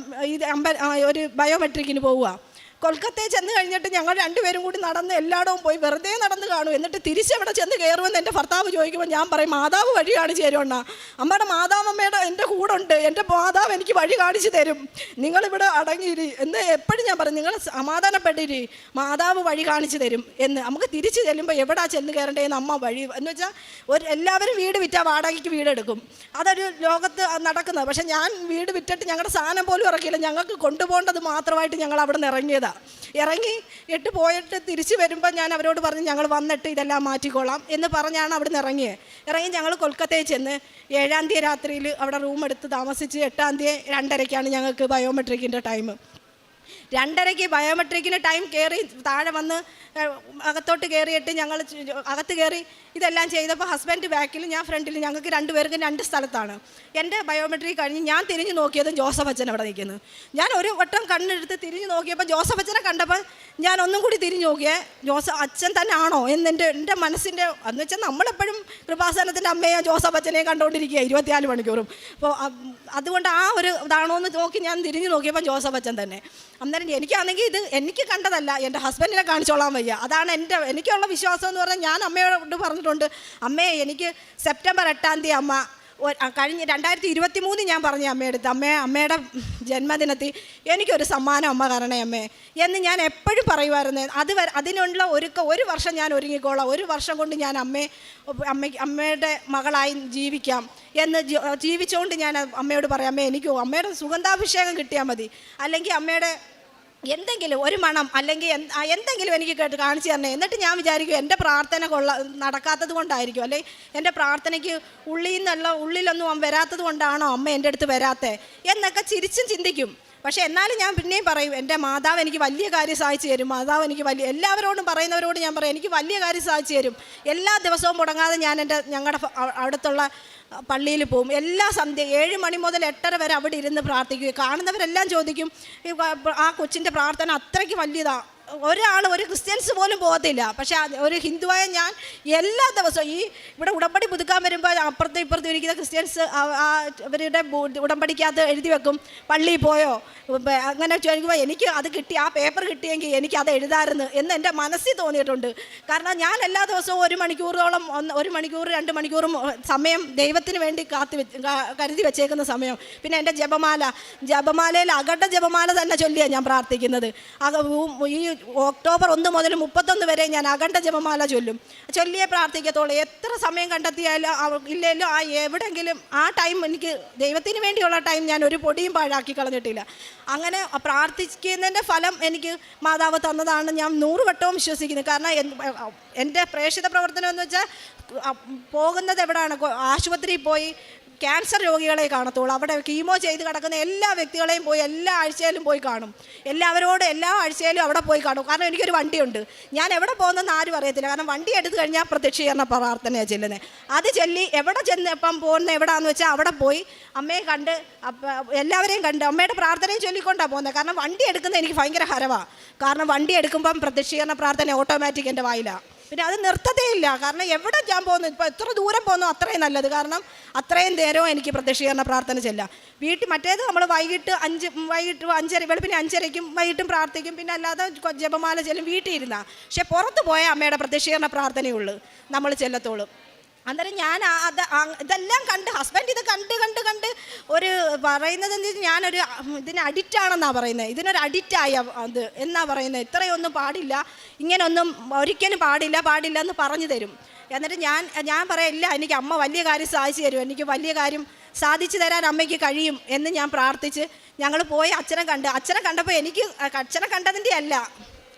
ഒരു ബയോമെട്രിക്കിന് പോവുക. കൊൽക്കത്തയിൽ ചെന്ന് കഴിഞ്ഞിട്ട് ഞങ്ങൾ രണ്ടുപേരും കൂടി നടന്ന് എല്ലായിടവും പോയി വെറുതെ നടന്ന് കാണും. എന്നിട്ട് തിരിച്ചവിടെ ചെന്ന് കയറുമെന്ന് എൻ്റെ ഭർത്താവ് ചോദിക്കുമ്പോൾ ഞാൻ പറയും, മാതാവ് വഴി കാണിച്ചു തരുമെണ്ണ. അമ്മയുടെ മാതാവമ്മയുടെ എൻ്റെ കൂടെ ഉണ്ട്, എൻ്റെ മാതാവ് എനിക്ക് വഴി കാണിച്ചു തരും, നിങ്ങളിവിടെ അടങ്ങിയിരി എന്ന് എപ്പോഴും ഞാൻ പറയും. നിങ്ങൾ സമാധാനപ്പെട്ടിരി, മാതാവ് വഴി കാണിച്ചു തരും എന്ന്. നമുക്ക് തിരിച്ച് ചെല്ലുമ്പോൾ എവിടാ ചെന്ന് കയറേണ്ടതെന്ന് അമ്മ വഴി എന്ന് വെച്ചാൽ എല്ലാവരും വീട് വിറ്റാൽ വാടകയ്ക്ക് വീടെടുക്കും. അതൊരു ലോകത്ത് നടക്കുന്നത്. പക്ഷേ ഞാൻ വീട് വിറ്റിട്ട് ഞങ്ങളുടെ സാധനം പോലും ഇറക്കിയില്ല. ഞങ്ങൾക്ക് കൊണ്ടുപോകേണ്ടത് മാത്രമായിട്ട് ഞങ്ങൾ അവിടെ നിന്ന് ഇറങ്ങി പോയിട്ട് തിരിച്ച് വരുമ്പോൾ ഞാൻ അവരോട് പറഞ്ഞു, ഞങ്ങൾ വന്നിട്ട് ഇതെല്ലാം മാറ്റിക്കോളാം എന്ന് പറഞ്ഞാണ് അവിടെ നിന്ന് ഇറങ്ങി ഞങ്ങൾ കൊൽക്കത്തയിൽ ചെന്ന് 7 തീയതി രാത്രിയിൽ അവിടെ റൂം എടുത്ത് താമസിച്ച് 8 തീയതി 2:30 ഞങ്ങൾക്ക് ബയോമെട്രിക്കിൻ്റെ ടൈം. 2:30 ബയോമെട്രിക്കിന് ടൈം കയറി താഴെ വന്ന് അകത്തോട്ട് കയറിയിട്ട് ഞങ്ങൾ അകത്ത് കയറി ഇതെല്ലാം ചെയ്തപ്പോൾ ഹസ്ബൻഡ് ബാക്കിൽ, ഞാൻ ഫ്രണ്ടിൽ. ഞങ്ങൾക്ക് 2 പേർക്കും 2 സ്ഥലത്താണ്. എൻ്റെ ബയോമെട്രിക് കഴിഞ്ഞ് ഞാൻ തിരിഞ്ഞു നോക്കിയതും ജോസഫ് അച്ഛൻ അവിടെ നിൽക്കുന്നു. ഞാൻ ഒരു വട്ടം കണ്ണെടുത്ത് തിരിഞ്ഞു നോക്കിയപ്പോൾ ജോസഫ് അച്ഛനെ കണ്ടപ്പോൾ ഞാൻ ഒന്നും കൂടി തിരിഞ്ഞു നോക്കിയേ, അച്ഛൻ തന്നെ ആണോ എന്ന് എൻ്റെ മനസ്സിൻ്റെ എന്ന് വെച്ചാൽ നമ്മളെപ്പോഴും കൃപാസനത്തിൻ്റെ അമ്മയെ ജോസഫ് അച്ഛനെ കണ്ടുകൊണ്ടിരിക്കുക 24 മണിക്കൂറും. അപ്പോൾ അതുകൊണ്ട് ആ ഒരു ഇതാണോ എന്ന് നോക്കി ഞാൻ തിരിഞ്ഞു നോക്കിയപ്പോൾ ജോസഫ് അച്ഛൻ തന്നെ. അന്നേരം എനിക്കാണെങ്കിൽ എനിക്ക് കണ്ടതല്ല, എൻ്റെ ഹസ്ബൻഡിനെ കാണിച്ചോളാൻ വയ്യ. അതാണ് എനിക്കുള്ള വിശ്വാസം എന്ന് പറഞ്ഞാൽ ഞാൻ അമ്മയോട് പറഞ്ഞിട്ടുണ്ട്, അമ്മേ എനിക്ക് സെപ്റ്റംബർ 8 തീയതി അമ്മ കഴിഞ്ഞ 2023 ഞാൻ പറഞ്ഞു അമ്മയെടുത്ത്, അമ്മയുടെ ജന്മദിനത്തിൽ എനിക്കൊരു സമ്മാനം അമ്മ തരണേ അമ്മേ എന്ന് ഞാൻ എപ്പോഴും പറയുമായിരുന്നു. അതിനുള്ള ഒരു വർഷം ഞാൻ ഒരുങ്ങിക്കോളാം, 1 വർഷം കൊണ്ട് ഞാൻ അമ്മയുടെ മകളായി ജീവിക്കാം എന്ന് ജീവിച്ചുകൊണ്ട് ഞാൻ അമ്മയോട് പറയാം, അമ്മേ എനിക്ക് അമ്മയുടെ സുഗന്ധാഭിഷേകം കിട്ടിയാൽ മതി, അല്ലെങ്കിൽ അമ്മയുടെ എന്തെങ്കിലും ഒരു മണം അല്ലെങ്കിൽ എന്തെങ്കിലും എനിക്ക് കാണിച്ചു തരണേ. എന്നിട്ട് ഞാൻ വിചാരിക്കും എൻ്റെ പ്രാർത്ഥന നടക്കാത്തത് കൊണ്ടായിരിക്കും, അല്ലെങ്കിൽ എൻ്റെ പ്രാർത്ഥനയ്ക്ക് ഉള്ളിലൊന്നും വരാത്തത് കൊണ്ടാണോ അമ്മ എൻ്റെ അടുത്ത് വരാത്തത് എന്നൊക്കെ ചിന്തിക്കും. പക്ഷേ എന്നാലും ഞാൻ പിന്നെയും പറയും, എൻ്റെ മാതാവ് എനിക്ക് വലിയ കാര്യം സാധിച്ചു തരും. മാതാവ് എനിക്ക് എല്ലാവരോടും പറയുന്നവരോട് ഞാൻ പറയും, എനിക്ക് വലിയ കാര്യം സാധിച്ചു തരും. എല്ലാ ദിവസവും മുടങ്ങാതെ ഞാൻ ഞങ്ങളുടെ അടുത്തുള്ള പള്ളിയിൽ പോകും. എല്ലാ സന്ധ്യ 7 മണി മുതൽ 8:30 വരെ അവിടെ ഇരുന്ന് പ്രാർത്ഥിക്കുക. കാണുന്നവരെല്ലാം ചോദിക്കും, ആ കൊച്ചിൻ്റെ പ്രാർത്ഥന അത്രയ്ക്ക് വലിയതാണ്. ഒരു ക്രിസ്ത്യൻസ് പോലും പോകത്തില്ല. പക്ഷേ ഒരു ഹിന്ദുവായ ഞാൻ എല്ലാ ദിവസവും ഇവിടെ ഉടമ്പടി പുതുക്കാൻ വരുമ്പോൾ അപ്പുറത്തും ഇരിക്കുന്ന ക്രിസ്ത്യൻസ് അവരുടെ ഉടമ്പടിക്കകത്ത് എഴുതി വെക്കും, പള്ളിയിൽ പോയോ അങ്ങനെ ചോദിക്കുമ്പോൾ എനിക്ക് അത് കിട്ടി, ആ പേപ്പർ കിട്ടിയെങ്കിൽ എനിക്ക് അത് എഴുതാമായിരുന്നു എന്ന് എൻ്റെ മനസ്സിൽ തോന്നിയിട്ടുണ്ട്. കാരണം ഞാൻ എല്ലാ ദിവസവും 1 മണിക്കൂറോളം 1 മണിക്കൂർ 2 മണിക്കൂറും സമയം ദൈവത്തിന് വേണ്ടി കരുതി വെച്ചേക്കുന്ന സമയം. പിന്നെ എൻ്റെ ജപമാലയിൽ അകട ജപമാല തന്നെ ചൊല്ലിയാണ് ഞാൻ പ്രാർത്ഥിക്കുന്നത്. ഈ ഒക്ടോബർ 1 മുതൽ 31 വരെ ഞാൻ അഖണ്ഡ ജപമാല ചൊല്ലിയേ പ്രാർത്ഥിക്കത്തുള്ളൂ. എത്ര സമയം കണ്ടെത്തിയാലും ഇല്ലെങ്കിലും എവിടെയെങ്കിലും ആ ടൈം എനിക്ക് ദൈവത്തിന് വേണ്ടിയുള്ള ടൈം ഞാൻ ഒരു പൊടിയും പാഴാക്കി കളഞ്ഞിട്ടില്ല. അങ്ങനെ പ്രാർത്ഥിക്കുന്നതിൻ്റെ ഫലം എനിക്ക് മാതാവ് തന്നതാണ് ഞാൻ 100 വട്ടവും വിശ്വസിക്കുന്നത്. കാരണം എൻ്റെ പ്രേക്ഷിത പ്രവർത്തനം എന്ന് വെച്ചാൽ പോകുന്നത് എവിടെയാണ്, ആശുപത്രിയിൽ പോയി ക്യാൻസർ രോഗികളെ കാണത്തുള്ളൂ. അവിടെ കീമോ ചെയ്ത് കിടക്കുന്ന എല്ലാ വ്യക്തികളെയും പോയി എല്ലാ ആഴ്ചയിലും പോയി കാണും. എല്ലാവരോടും എല്ലാ ആഴ്ചയിലും അവിടെ പോയി കാണും. കാരണം എനിക്കൊരു വണ്ടിയുണ്ട്. ഞാൻ എവിടെ പോകുന്നതെന്ന് ആരും അറിയത്തില്ല. കാരണം വണ്ടി എടുത്തു കഴിഞ്ഞാൽ പ്രത്യക്ഷീകരണ പ്രാർത്ഥനയാണ് ചെല്ലുന്നത്. അത് ചൊല്ലി എവിടെ ചെന്ന് ഇപ്പം പോകുന്നത് എവിടെയാണെന്ന് വെച്ചാൽ അവിടെ പോയി അമ്മയെ കണ്ട് എല്ലാവരെയും കണ്ട് അമ്മയുടെ പ്രാർത്ഥനയും ചൊല്ലിക്കൊണ്ടാണ് പോകുന്നത്. കാരണം വണ്ടി എടുക്കുന്നത് എനിക്ക് ഭയങ്കര ഹരമാണ്. കാരണം വണ്ടി എടുക്കുമ്പം പ്രത്യക്ഷീകരണ പ്രാർത്ഥന ഓട്ടോമാറ്റിക് എൻ്റെ വായിലാണ്. പിന്നെ അത് നിർത്തതേ ഇല്ല. കാരണം എവിടെ ഞാൻ പോകുന്നു, ഇപ്പോൾ എത്ര ദൂരം പോകുന്നു അത്രയും നല്ലത്. കാരണം അത്രയും നേരവും എനിക്ക് പ്രത്യക്ഷീകരണ പ്രാർത്ഥന ചെല്ലാം. വീട്ടിൽ മറ്റേത് നമ്മൾ വൈകിട്ട് 5 വെളുപ്പിന് 5:30 വൈകിട്ടും പ്രാർത്ഥിക്കും. പിന്നെ അല്ലാതെ ജപമാല ചെല്ലും വീട്ടിൽ ഇരുന്നാൽ. പക്ഷെ പുറത്ത് പോയ അമ്മയുടെ പ്രത്യക്ഷീകരണ പ്രാർത്ഥനയുള്ളൂ നമ്മൾ ചെല്ലത്തോളും. അന്നേരം ഞാൻ ഇതെല്ലാം കണ്ട് ഹസ്ബൻഡ് ഇത് കണ്ട് ഒരു പറയുന്നത് ഞാനൊരു ഇതിന് അഡിക്റ്റാണെന്നാണ് പറയുന്നത്. ഇതിനൊരു അഡിക്റ്റായ അത് എന്നാ പറയുന്നത്. ഇത്രയൊന്നും പാടില്ല, ഇങ്ങനൊന്നും ഒരിക്കലും പാടില്ല എന്ന് പറഞ്ഞു തരും. എന്നിട്ട് ഞാൻ പറയില്ല, എനിക്ക് അമ്മ വലിയ കാര്യം സാധിച്ചു തരും, എനിക്ക് വലിയ കാര്യം സാധിച്ചു തരാൻ അമ്മയ്ക്ക് കഴിയും എന്ന് ഞാൻ പ്രാർത്ഥിച്ച് ഞങ്ങൾ പോയി അച്ഛനെ കണ്ടപ്പോൾ എനിക്ക് അച്ഛനെ കണ്ടതിൻ്റെ അല്ല,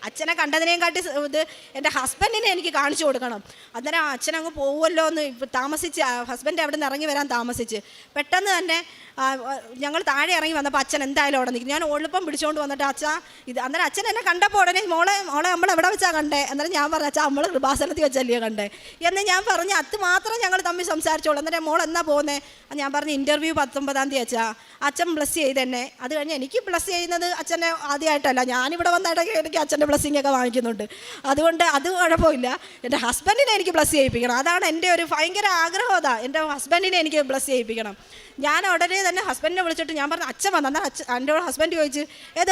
അച്ഛനെ കണ്ടതിനേയും കാട്ടി ഇത് എൻ്റെ ഹസ്ബൻഡിനെ എനിക്ക് കാണിച്ചു കൊടുക്കണം. അന്നേരം അച്ഛനങ്ങ് പോകുമല്ലോ എന്ന് താമസിച്ച് ഹസ്ബൻഡ് അവിടെ നിന്ന് ഇറങ്ങി വരാൻ താമസിച്ച് പെട്ടെന്ന് തന്നെ ഞങ്ങൾ താഴെ ഇറങ്ങി വന്നപ്പോൾ അച്ഛൻ എന്തായാലും അവിടെ നിൽക്കും. ഞാൻ ഒളിപ്പം പിടിച്ചുകൊണ്ട് വന്നിട്ട് അന്നേരം അച്ഛൻ എന്നെ കണ്ടപ്പോൾ ഉടനെ മോളെ നമ്മൾ എവിടെ വെച്ചാൽ കണ്ടേ? അന്നേരം ഞാൻ പറഞ്ഞു അച്ഛാ നമ്മൾ കൃപാസനത്തിൽ വെച്ചല്ലേ കണ്ടേ എന്ന് ഞാൻ പറഞ്ഞ് അത് മാത്രം ഞങ്ങൾ തമ്മിൽ സംസാരിച്ചോളൂ. അന്നേരം മോൾ എന്നാ പോകുന്നത്? ഞാൻ പറഞ്ഞു ഇൻ്റർവ്യൂ 19-ാം തീയതി അച്ഛാ. അച്ഛൻ ബ്ലസ് ചെയ്ത് തന്നെ. അത് കഴിഞ്ഞ് എനിക്ക് ബ്ലസ് ചെയ്യുന്നത് അച്ഛനെ ആദ്യമായിട്ടല്ല, ഞാനിവിടെ വന്നിടയ്ക്ക് എനിക്ക് അച്ഛൻ്റെ ബ്ലസ്സിംഗ് ഒക്കെ വാങ്ങിക്കുന്നുണ്ട്. അതുകൊണ്ട് അത് കുഴപ്പമില്ല. എൻ്റെ ഹസ്ബൻഡിനെ എനിക്ക് ബ്ലസ് ചെയ്യിപ്പിക്കണം. അതാണ് എൻ്റെ ഒരു ഭയങ്കര ആഗ്രഹം. എൻ്റെ ഹസ്ബൻഡിനെ എനിക്ക് ബ്ലസ് ചെയ്യിപ്പിക്കണം. ഞാൻ ഉടനെ തന്നെ ഹസ്ബൻഡിനെ വിളിച്ചിട്ട് ഞാൻ പറഞ്ഞു അച്ഛൻ വന്നു. എന്നാൽ എൻ്റെ ഹസ്ബൻഡ് ചോദിച്ച് ഏത്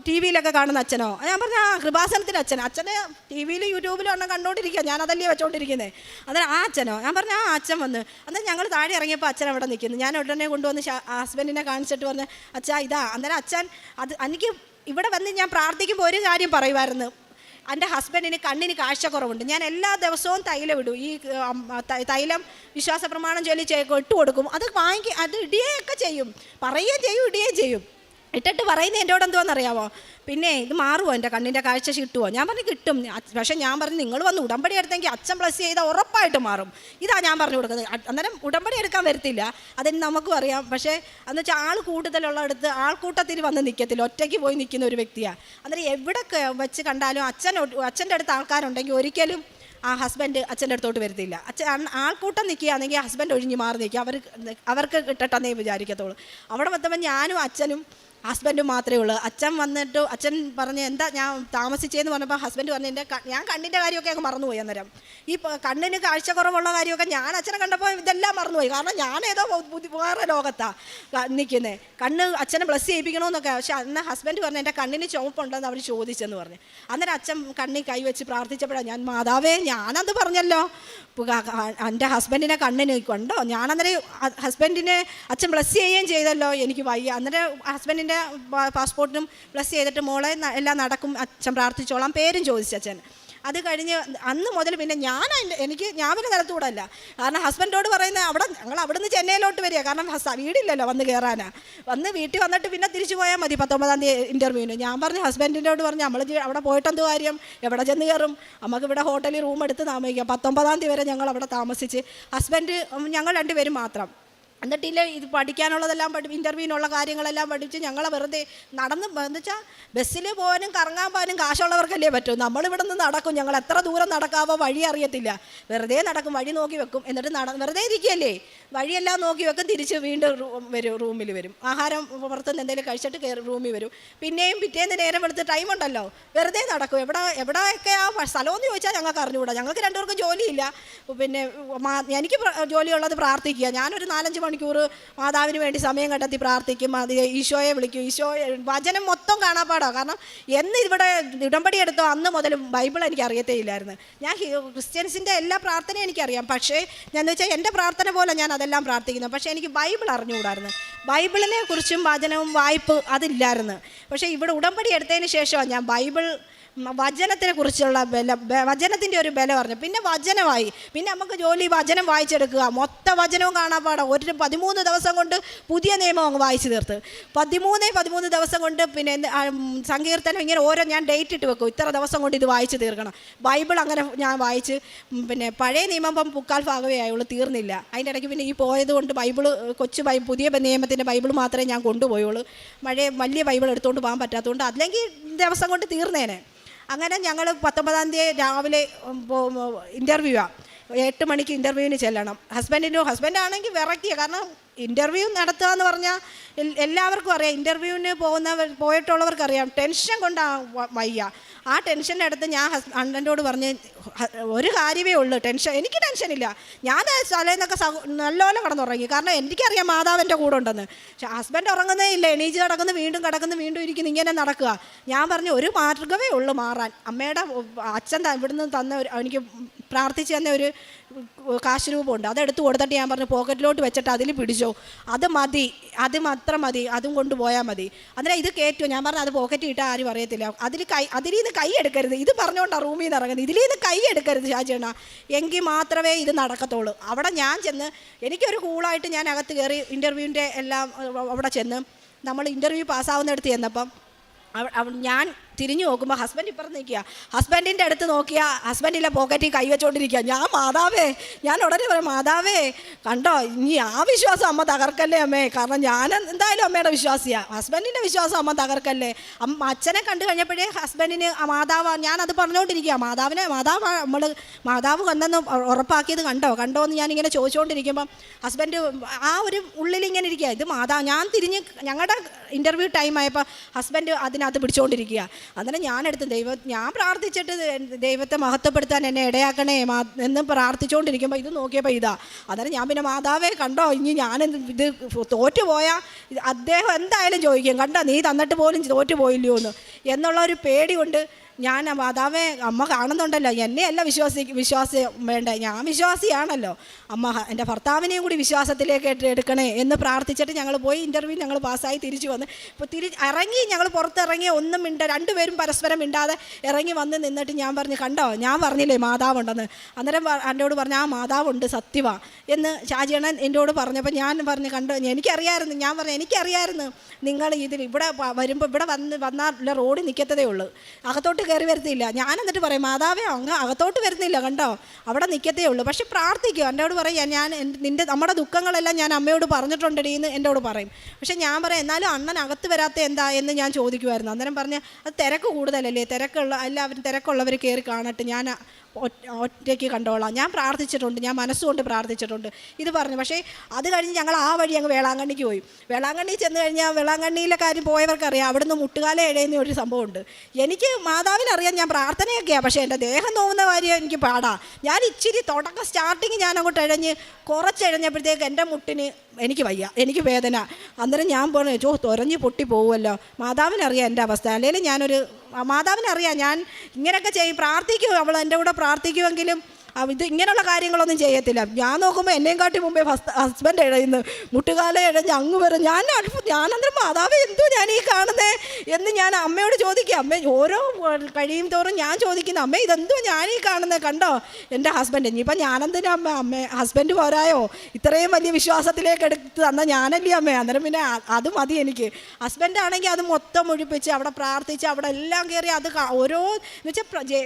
ടി വിയിലൊക്കെ കാണുന്ന അച്ഛനോ? ഞാൻ പറഞ്ഞു കൃപാസനത്തിൻ്റെ അച്ഛനെ ടി വിയിലും യൂട്യൂബിലും എണ്ണം കണ്ടുകൊണ്ടിരിക്കുക, ഞാനതല്ലേ വെച്ചുകൊണ്ടിരിക്കുന്നത്. അന്നേരം ആ അച്ഛനോ? ഞാൻ പറഞ്ഞു അച്ഛൻ വന്ന്. അന്നേരം ഞങ്ങൾ താഴെ ഇറങ്ങിയപ്പോൾ അച്ഛൻ അവിടെ നിൽക്കുന്നു. ഞാൻ ഉടനെ കൊണ്ടുവന്ന് ഹസ്ബൻഡിനെ കാണിച്ചിട്ട് പറഞ്ഞു അച്ഛാ ഇതാ. അന്നേരം അച്ഛൻ എനിക്ക് ഇവിടെ വന്ന് ഞാൻ പ്രാർത്ഥിക്കുമ്പോൾ ഒരു കാര്യം പറയുമായിരുന്നു, എൻ്റെ ഹസ്ബൻഡിന് കണ്ണിന് കാഴ്ചക്കുറവുണ്ട്. ഞാൻ എല്ലാ ദിവസവും തൈലം ഇടും. ഈ തൈലം വിശ്വാസ പ്രമാണം ചൊല്ലി ഇട്ട് കൊടുക്കും. അത് അത് ഇടുകയൊക്കെ ചെയ്യും, പറയുകയും ചെയ്യും, ഇടുകയും ചെയ്യും. ഇട്ടിട്ട് പറയുന്നത് എന്നോട് എന്തുവാണെന്നറിയാമോ? പിന്നെ ഇത് മാറുമോ, എൻ്റെ കണ്ണിൻ്റെ കാഴ്ച കിട്ടുമോ? ഞാൻ പറഞ്ഞു കിട്ടും. പക്ഷേ ഞാൻ പറഞ്ഞു നിങ്ങൾ വന്ന് ഉടമ്പടി എടുത്തെങ്കിൽ അച്ഛൻ ബ്ലസ് ചെയ്താൽ ഉറപ്പായിട്ട് മാറും. ഇതാ ഞാൻ പറഞ്ഞു കൊടുക്കുന്നത്. അന്നേരം ഉടമ്പടി എടുക്കാൻ വരത്തില്ല, അതിന് നമുക്കും അറിയാം. പക്ഷേ എന്ന് വെച്ചാൽ ആൾ കൂടുതലുള്ളടത്ത് ആൾക്കൂട്ടത്തിൽ വന്ന് നിൽക്കത്തില്ല, ഒറ്റയ്ക്ക് പോയി നിൽക്കുന്ന ഒരു വ്യക്തിയാണ്. അന്നേരം എവിടെ വെച്ച് കണ്ടാലും അച്ഛൻ്റെ അടുത്ത് ആൾക്കാരുണ്ടെങ്കിൽ ഒരിക്കലും ആ ഹസ്ബൻഡ് അച്ഛൻ്റെ അടുത്തോട്ട് വരത്തില്ല. ആൾക്കൂട്ടം നിൽക്കുകയാണെങ്കിൽ ഹസ്ബൻഡ് ഒഴിഞ്ഞ് മാറി നിൽക്കുക, അവർക്ക് കിട്ടട്ടെന്നേ വിചാരിക്കത്തുള്ളൂ. അവിടെ വന്നപ്പോൾ ഞാനും അച്ഛനും ഹസ്ബൻഡും മാത്രമേ ഉള്ളൂ. അച്ഛൻ വന്നിട്ട് അച്ഛൻ പറഞ്ഞ് എന്താ ഞാൻ താമസിച്ചതെന്ന് പറഞ്ഞപ്പോൾ ഹസ്ബൻഡ് പറഞ്ഞ് ഞാൻ കണ്ണിൻ്റെ കാര്യമൊക്കെ അങ്ങ് മറന്നുപോയി. അന്നേരം ഈ കണ്ണിന് കാഴ്ചക്കുറവുള്ള കാര്യമൊക്കെ ഞാൻ അച്ഛനെ കണ്ടപ്പോൾ ഇതെല്ലാം മറന്നുപോയി. കാരണം ഞാനേതോ വേറെ ലോകത്താണ് നിൽക്കുന്നത്. കണ്ണ് അച്ഛനെ ബ്ലസ് ചെയ്യിപ്പിക്കണമെന്നൊക്കെ. പക്ഷേ അന്ന് ഹസ്ബൻഡ് പറഞ്ഞു എൻ്റെ കണ്ണിന് ചുവപ്പുണ്ടെന്ന് അവർ ചോദിച്ചെന്ന് പറഞ്ഞു. അന്നേരം അച്ഛൻ കണ്ണിൽ കൈവച്ച് പ്രാർത്ഥിച്ചപ്പോഴാണ് ഞാൻ മാതാവേ ഞാനത് പറഞ്ഞല്ലോ, എൻ്റെ ഹസ്ബൻഡിനെ കണ്ണിന് കണ്ടോ. ഞാനന്നേരം ഹസ്ബൻഡിനെ അച്ഛൻ ബ്ലസ് ചെയ്യുകയും ചെയ്തല്ലോ, എനിക്ക് വയ്യ. അന്നേരം ഹസ്ബൻഡിൻ്റെ പാസ്പോർട്ടിനും ബ്ലസ് ചെയ്തിട്ട് മോളെ എല്ലാം നടക്കും, അച്ഛൻ പ്രാർത്ഥിച്ചോളാം, പേരും ചോദിച്ചു അച്ഛൻ. അത് കഴിഞ്ഞ് അന്ന് മുതൽ പിന്നെ ഞാൻ പിന്നെ നിലത്തൂടല്ല. കാരണം ഹസ്ബൻഡോട് പറയുന്നത് ഞങ്ങൾ അവിടെ നിന്ന് ചെന്നൈയിലോട്ട് വരിക. കാരണം വീടില്ലല്ലോ വന്ന് കയറാനാണ്. വീട്ടിൽ വന്നിട്ട് പിന്നെ തിരിച്ചു പോയാൽ മതി 19-ാം തീയതി ഇൻ്റർവ്യൂവിന്. ഞാൻ പറഞ്ഞു ഹസ്ബൻഡിനോട് പറഞ്ഞു നമ്മൾ അവിടെ പോയിട്ടെന്ത് കാര്യം, എവിടെ ചെന്ന് കയറും, നമുക്ക് ഇവിടെ ഹോട്ടലിൽ റൂം എടുത്ത് താമസിക്കാം. 19-ാം തീയതി വരെ ഞങ്ങൾ അവിടെ താമസിച്ച് ഹസ്ബൻഡ് ഞങ്ങൾ രണ്ടുപേരും മാത്രം. എന്നിട്ടില്ല ഇത് പഠിക്കാനുള്ളതെല്ലാം ഇൻ്റർവ്യൂവിനുള്ള കാര്യങ്ങളെല്ലാം പഠിച്ച് ഞങ്ങളെ വെറുതെ നടന്ന് എന്ന് വെച്ചാൽ ബസ്സിൽ പോകാനും കറങ്ങാൻ പോകാനും കാശുള്ളവർക്കല്ലേ പറ്റും. നമ്മളിവിടെ നിന്ന് നടക്കും, ഞങ്ങൾ എത്ര ദൂരം നടക്കാവോ വഴി അറിയത്തില്ല, വെറുതെ നടക്കും, വഴി നോക്കി വെക്കും. എന്നിട്ട് വെറുതെ ഇരിക്കുകയല്ലേ, വഴിയെല്ലാം നോക്കി വെക്കും, തിരിച്ച് വീണ്ടും റൂമിൽ വരും. ആഹാരം പുറത്തുനിന്ന് എന്തെങ്കിലും കഴിച്ചിട്ട് കയറി റൂമിൽ വരും. പിന്നെയും പിറ്റേന്ന് നേരം വെളുത്ത് ടൈം ഉണ്ടല്ലോ, വെറുതെ നടക്കും. എവിടെയൊക്കെ ആ സ്ഥലമെന്ന് ചോദിച്ചാൽ ഞങ്ങൾക്ക് അറിഞ്ഞുകൂടാ. ഞങ്ങൾക്ക് രണ്ടുപേർക്കും ജോലിയില്ല. പിന്നെ എനിക്ക് ജോലിയുള്ളത് പ്രാർത്ഥിക്കുക. ഞാനൊരു 4-5 മണിക്കൂർ മാതാവിന് വേണ്ടി സമയം കണ്ടെത്തി പ്രാർത്ഥിക്കും. അത് ഈശോയെ വിളിക്കും. വചനം മൊത്തം കാണാപ്പാടോ. കാരണം എന്ന് ഇവിടെ ഉടമ്പടി എടുത്തോ അന്ന് മുതൽ ബൈബിൾ എനിക്ക് അറിയത്തേ ഇല്ലായിരുന്നു. ഞാൻ ക്രിസ്ത്യൻസിൻ്റെ എല്ലാ പ്രാർത്ഥനയും എനിക്കറിയാം. പക്ഷേ ഞാൻ വെച്ചാൽ എൻ്റെ പ്രാർത്ഥന പോലെ ഞാൻ അതെല്ലാം പ്രാർത്ഥിക്കുന്നു. പക്ഷേ എനിക്ക് ബൈബിൾ അറിഞ്ഞുകൂടായിരുന്നു. ബൈബിളിനെ കുറിച്ചും വചനവും വായ്പ് അതില്ലായിരുന്നു. പക്ഷേ ഇവിടെ ഉടമ്പടി എടുത്തതിന് ശേഷമാണ് ഞാൻ ബൈബിൾ വചനത്തിനെ കുറിച്ചുള്ള വചനത്തിൻ്റെ ഒരു ബലം പറഞ്ഞു. പിന്നെ വചനമായി, പിന്നെ നമുക്ക് ജോലി വചനം വായിച്ചെടുക്കുക. മൊത്തം വചനവും കാണാപ്പാടാം. 13 ദിവസം കൊണ്ട് പുതിയ നിയമം അങ്ങ് വായിച്ചു തീർത്ത്. 13 ദിവസം കൊണ്ട് പിന്നെ സങ്കീർത്തനം ഇങ്ങനെ ഓരോ ഞാൻ ഡേറ്റ് ഇട്ട് വെക്കും, ഇത്ര ദിവസം കൊണ്ട് ഇത് വായിച്ച് തീർക്കണം. ബൈബിൾ അങ്ങനെ ഞാൻ വായിച്ച് പിന്നെ പഴയ നിയമം 3/4 ഭാഗമേ ആയുള്ളൂ, തീർന്നില്ല. അതിൻ്റെ ഇടയ്ക്ക് പിന്നെ ഈ പോയത് കൊണ്ട് ബൈബിൾ പുതിയ നിയമത്തിൻ്റെ ബൈബിൾ മാത്രമേ ഞാൻ കൊണ്ടുപോയുള്ളൂ. വലിയ ബൈബിൾ എടുത്തുകൊണ്ട് പോകാൻ പറ്റാത്തതുകൊണ്ട് അല്ലെങ്കിൽ ദിവസം കൊണ്ട് തീർന്നേനെ. അങ്ങനെ ഞങ്ങൾ 19-ാം തീയതി രാവിലെ ഇൻ്റർവ്യൂവാണ്. 8 മണിക്ക് ഇൻ്റർവ്യൂവിന് ചെല്ലണം. ഹസ്ബൻഡാണെങ്കിൽ വിറക്കിയ, കാരണം ഇൻ്റർവ്യൂ നടത്തുക എന്ന് പറഞ്ഞാൽ എല്ലാവർക്കും അറിയാം, ഇൻ്റർവ്യൂവിന് പോയിട്ടുള്ളവർക്കറിയാം ടെൻഷൻ കൊണ്ടാ വയ്യ. ആ ടെൻഷൻ്റെ അടുത്ത് ഞാൻ അണ്ണനോട് പറഞ്ഞ് ഒരു കാര്യമേ ഉള്ളൂ, എനിക്ക് ടെൻഷനില്ല. ഞാൻ തലേന്നൊക്കെ നല്ലപോലെ കിടന്നുറങ്ങി, കാരണം എനിക്കറിയാം മാതാവിൻ്റെ കൂടെ ഉണ്ടെന്ന്. പക്ഷെ ഹസ്ബൻഡ് ഉറങ്ങുന്നേ ഇല്ല, എണീച്ച് കിടക്കുന്നു, വീണ്ടും ഇരിക്കുന്നു, ഇങ്ങനെ നടക്കുക. ഞാൻ പറഞ്ഞു ഒരു മാർഗ്ഗമേ ഉള്ളൂ മാറാൻ. അമ്മയുടെ അച്ഛൻ ഇവിടുന്ന് തന്ന എനിക്ക് പ്രാർത്ഥിച്ച് തന്നെ ഒരു കാശ് രൂപമുണ്ട്, അതെടുത്ത് കൊടുത്തിട്ട് ഞാൻ പറഞ്ഞു പോക്കറ്റിലോട്ട് വെച്ചിട്ട് അതിൽ പിടിച്ചോ, അത് മതി, അത് മാത്രം മതി, അതും കൊണ്ടുപോയാൽ മതി. അന്നേരം ഇത് കയറ്റുമോ? ഞാൻ പറഞ്ഞു അത് പോക്കറ്റ് ഇട്ടാൽ ആരും അറിയത്തില്ല, അതിൽ നിന്ന് കൈ എടുക്കരുത്. ഇത് പറഞ്ഞുകൊണ്ടാണ് റൂമിൽ നിന്ന് ഇറങ്ങുന്നത്, ഇതിൽ നിന്ന് കൈ എടുക്കരുത് ഷാജിയണ്ണ, എങ്കിൽ മാത്രമേ ഇത് നടക്കത്തുള്ളൂ. അവിടെ ഞാൻ ചെന്ന് എനിക്കൊരു കൂളായിട്ട് ഞാൻ അകത്ത് കയറി ഇൻ്റർവ്യൂവിൻ്റെ എല്ലാം അവിടെ ചെന്ന് നമ്മൾ ഇൻ്റർവ്യൂ പാസ്സാവുന്നിടത്ത് ചെന്നപ്പം ഞാൻ തിരിഞ്ഞു നോക്കുമ്പോൾ ഹസ്ബൻഡ് ഇപ്പുറത്ത് നിൽക്കുക. ഹസ്ബൻഡിൻ്റെ അടുത്ത് നോക്കിയാൽ ഹസ്ബൻഡിലെ പോക്കറ്റിൽ കൈവച്ചുകൊണ്ടിരിക്കുക. ഞാൻ ഉടനെ പറയും, മാതാവേ കണ്ടോ, ഇനി ആ വിശ്വാസം അമ്മ തകർക്കല്ലേ അമ്മേ, കാരണം ഞാൻ എന്തായാലും അമ്മയുടെ വിശ്വാസിയാണ്, ഹസ്ബൻഡിൻ്റെ വിശ്വാസം അമ്മ തകർക്കല്ലേ. അച്ഛനെ കണ്ടു കഴിഞ്ഞപ്പോഴേ ഹസ്ബൻഡിന് ഞാനത് പറഞ്ഞുകൊണ്ടിരിക്കുക, മാതാവ് കണ്ടെന്ന് ഉറപ്പാക്കിയത് കണ്ടോ എന്ന് ഞാനിങ്ങനെ ചോദിച്ചുകൊണ്ടിരിക്കുമ്പം ഹസ്ബൻഡ് ആ ഒരു ഉള്ളിൽ ഇങ്ങനെ ഇരിക്കുക, ഇത് ഞാൻ തിരിഞ്ഞ് ഞങ്ങളുടെ ഇൻ്റർവ്യൂ ടൈം ആയപ്പോൾ ഹസ്ബൻഡ് അതിനകത്ത് പിടിച്ചുകൊണ്ടിരിക്കുക. അന്നേരം ഞാൻ പ്രാർത്ഥിച്ചിട്ട് ദൈവത്തെ മഹത്വപ്പെടുത്താൻ എന്നെ ഇടയാക്കണേ എന്ന് പ്രാർത്ഥിച്ചുകൊണ്ടിരിക്കുമ്പോൾ ഇത് നോക്കിയപ്പോൾ ഇതാ. അന്നേരം ഞാൻ പിന്നെ മാതാവേ കണ്ടോ, ഇനി ഇത് തോറ്റുപോയാൽ അദ്ദേഹം എന്തായാലും ചോദിക്കും, കണ്ടോ നീ തന്നിട്ട് പോലും തോറ്റുപോയില്ലയോ എന്നുള്ള ഒരു പേടി കൊണ്ട് ഞാൻ മാതാവേ അമ്മ കാണുന്നുണ്ടല്ലോ, എന്നെയല്ല വിശ്വാസം വേണ്ട, ഞാൻ വിശ്വാസിയാണല്ലോ, അമ്മ എൻ്റെ ഭർത്താവിനെയും കൂടി വിശ്വാസത്തിലേക്ക് എടുക്കണേ എന്ന് പ്രാർത്ഥിച്ചിട്ട് ഞങ്ങൾ പോയി. ഇൻ്റർവ്യൂ ഞങ്ങൾ പാസ്സായി തിരിച്ചു വന്ന്. ഇപ്പോൾ ഇറങ്ങി ഞങ്ങൾ പുറത്തിറങ്ങി രണ്ടുപേരും പരസ്പരം മിണ്ടാതെ ഇറങ്ങി വന്ന് നിന്നിട്ട് ഞാൻ പറഞ്ഞു, കണ്ടോ ഞാൻ പറഞ്ഞില്ലേ മാതാവുണ്ടെന്ന്. അന്നേരം എന്നോട് പറഞ്ഞു ആ മാതാവുണ്ട് സത്യവാ എന്ന് ഷാജിയണ്ണൻ എന്നോട് പറഞ്ഞപ്പോൾ ഞാൻ പറഞ്ഞു, കണ്ടോ എനിക്കറിയാമായിരുന്നു. ഞാൻ പറഞ്ഞു എനിക്കറിയാമായിരുന്നു നിങ്ങൾ ഇവിടെ വരുമ്പോൾ ഇവിടെ വന്നാൽ റോഡിൽ നിൽക്കത്തതേ ഉള്ളൂ, അകത്തോട്ട് കയറി വരുത്തില്ല. ഞാൻ എന്നിട്ട് പറയും മാതാവേ അങ്ങ് അകത്തോട്ട് വരുന്നില്ല, കണ്ടോ അവിടെ നിൽക്കത്തേ ഉള്ളൂ. പക്ഷെ പ്രാർത്ഥിക്കും, എന്നോട് പറയും നമ്മുടെ ദുഃഖങ്ങളെല്ലാം ഞാൻ അമ്മയോട് പറഞ്ഞിട്ടുണ്ടെടി എന്ന് എന്നോട് പറയും. പക്ഷെ ഞാൻ പറയും എന്നാലും അണ്ണൻ അകത്ത് വരാത്ത എന്താ എന്ന് ഞാൻ ചോദിക്കുമായിരുന്നു. അന്നേരം പറഞ്ഞ് അത് തിരക്ക് കൂടുതലല്ലേ, എല്ലാവരും തിരക്കുള്ളവർ കയറി കാണട്ടെ, ഞാൻ ഒറ്റയ്ക്ക് കണ്ടോളാം, ഞാൻ പ്രാർത്ഥിച്ചിട്ടുണ്ട്, ഞാൻ മനസ്സുകൊണ്ട് പ്രാർത്ഥിച്ചിട്ടുണ്ട് ഇത് പറഞ്ഞു. പക്ഷേ അത് കഴിഞ്ഞ് ഞങ്ങൾ ആ വഴി അങ്ങ് വേളാങ്കണ്ണിക്ക് പോയി. വേളാങ്കണ്ണി ചെന്ന് കഴിഞ്ഞാൽ വേളാങ്കണ്ണിയിലെ കാര്യം പോയവർക്കറിയാം, അവിടുന്ന് മുട്ടുകാല ഇഴയുന്ന ഒരു സംഭവമുണ്ട്. എനിക്ക് മാതാവിനറിയാം ഞാൻ പ്രാർത്ഥനയൊക്കെയാണ്, പക്ഷേ എൻ്റെ ദേഹം നോവുന്ന കാര്യം എനിക്ക് പാടാ. ഞാൻ ഇച്ചിരി സ്റ്റാർട്ടിങ് ഞാൻ അങ്ങോട്ട് കുറച്ചെഴഞ്ഞപ്പോഴത്തേക്ക് എൻ്റെ മുട്ടിന് എനിക്ക് വയ്യ, എനിക്ക് വേദന. അന്നേരം ഞാൻ പറഞ്ഞു തൊരഞ്ഞ് പൊട്ടി പോകുമല്ലോ, മാതാവിനറിയാം എൻ്റെ അവസ്ഥ. അല്ലെങ്കിൽ മാതാവിനറിയാം ഞാൻ ഇങ്ങനെയൊക്കെ പ്രാർത്ഥിക്കും, അവൾ എൻ്റെ കൂടെ പ്രാർത്ഥിക്കുമെങ്കിലും ഇത് ഇങ്ങനെയുള്ള കാര്യങ്ങളൊന്നും ചെയ്യത്തില്ല. ഞാൻ നോക്കുമ്പോൾ എന്നെയും കാട്ടി മുമ്പേ ഹസ്ബൻഡ് ഇഴയുന്നു, മുട്ടുകാല ഇഴഞ്ഞ് അങ്ങ് വരും. ഞാനന്നേരം മാതാവ് എന്തോ ഞാൻ ഈ കാണുന്നേ എന്ന് ഞാൻ അമ്മയോട് ചോദിക്കുക. അമ്മ ഓരോ കഴിയും തോറും ഞാൻ ചോദിക്കുന്നു, അമ്മ ഇതെന്തോ ഞാൻ ഈ കാണുന്നത്, കണ്ടോ എൻ്റെ ഹസ്ബൻഡ്. ഇനിയിപ്പോൾ ഞാനെന്തിനാ അമ്മ ഹസ്ബൻഡ് പോരായോ, ഇത്രയും വലിയ വിശ്വാസത്തിലേക്ക് എടുത്ത് തന്ന ഞാനല്ലേ അമ്മ. അന്നേരം പിന്നെ അത് മതി എനിക്ക്. ഹസ്ബൻഡാണെങ്കിൽ അത് മൊത്തം ഒഴിപ്പിച്ച് അവിടെ പ്രാർത്ഥിച്ച് അവിടെ എല്ലാം കയറി അത് ഓരോ എന്ന് വെച്ചാൽ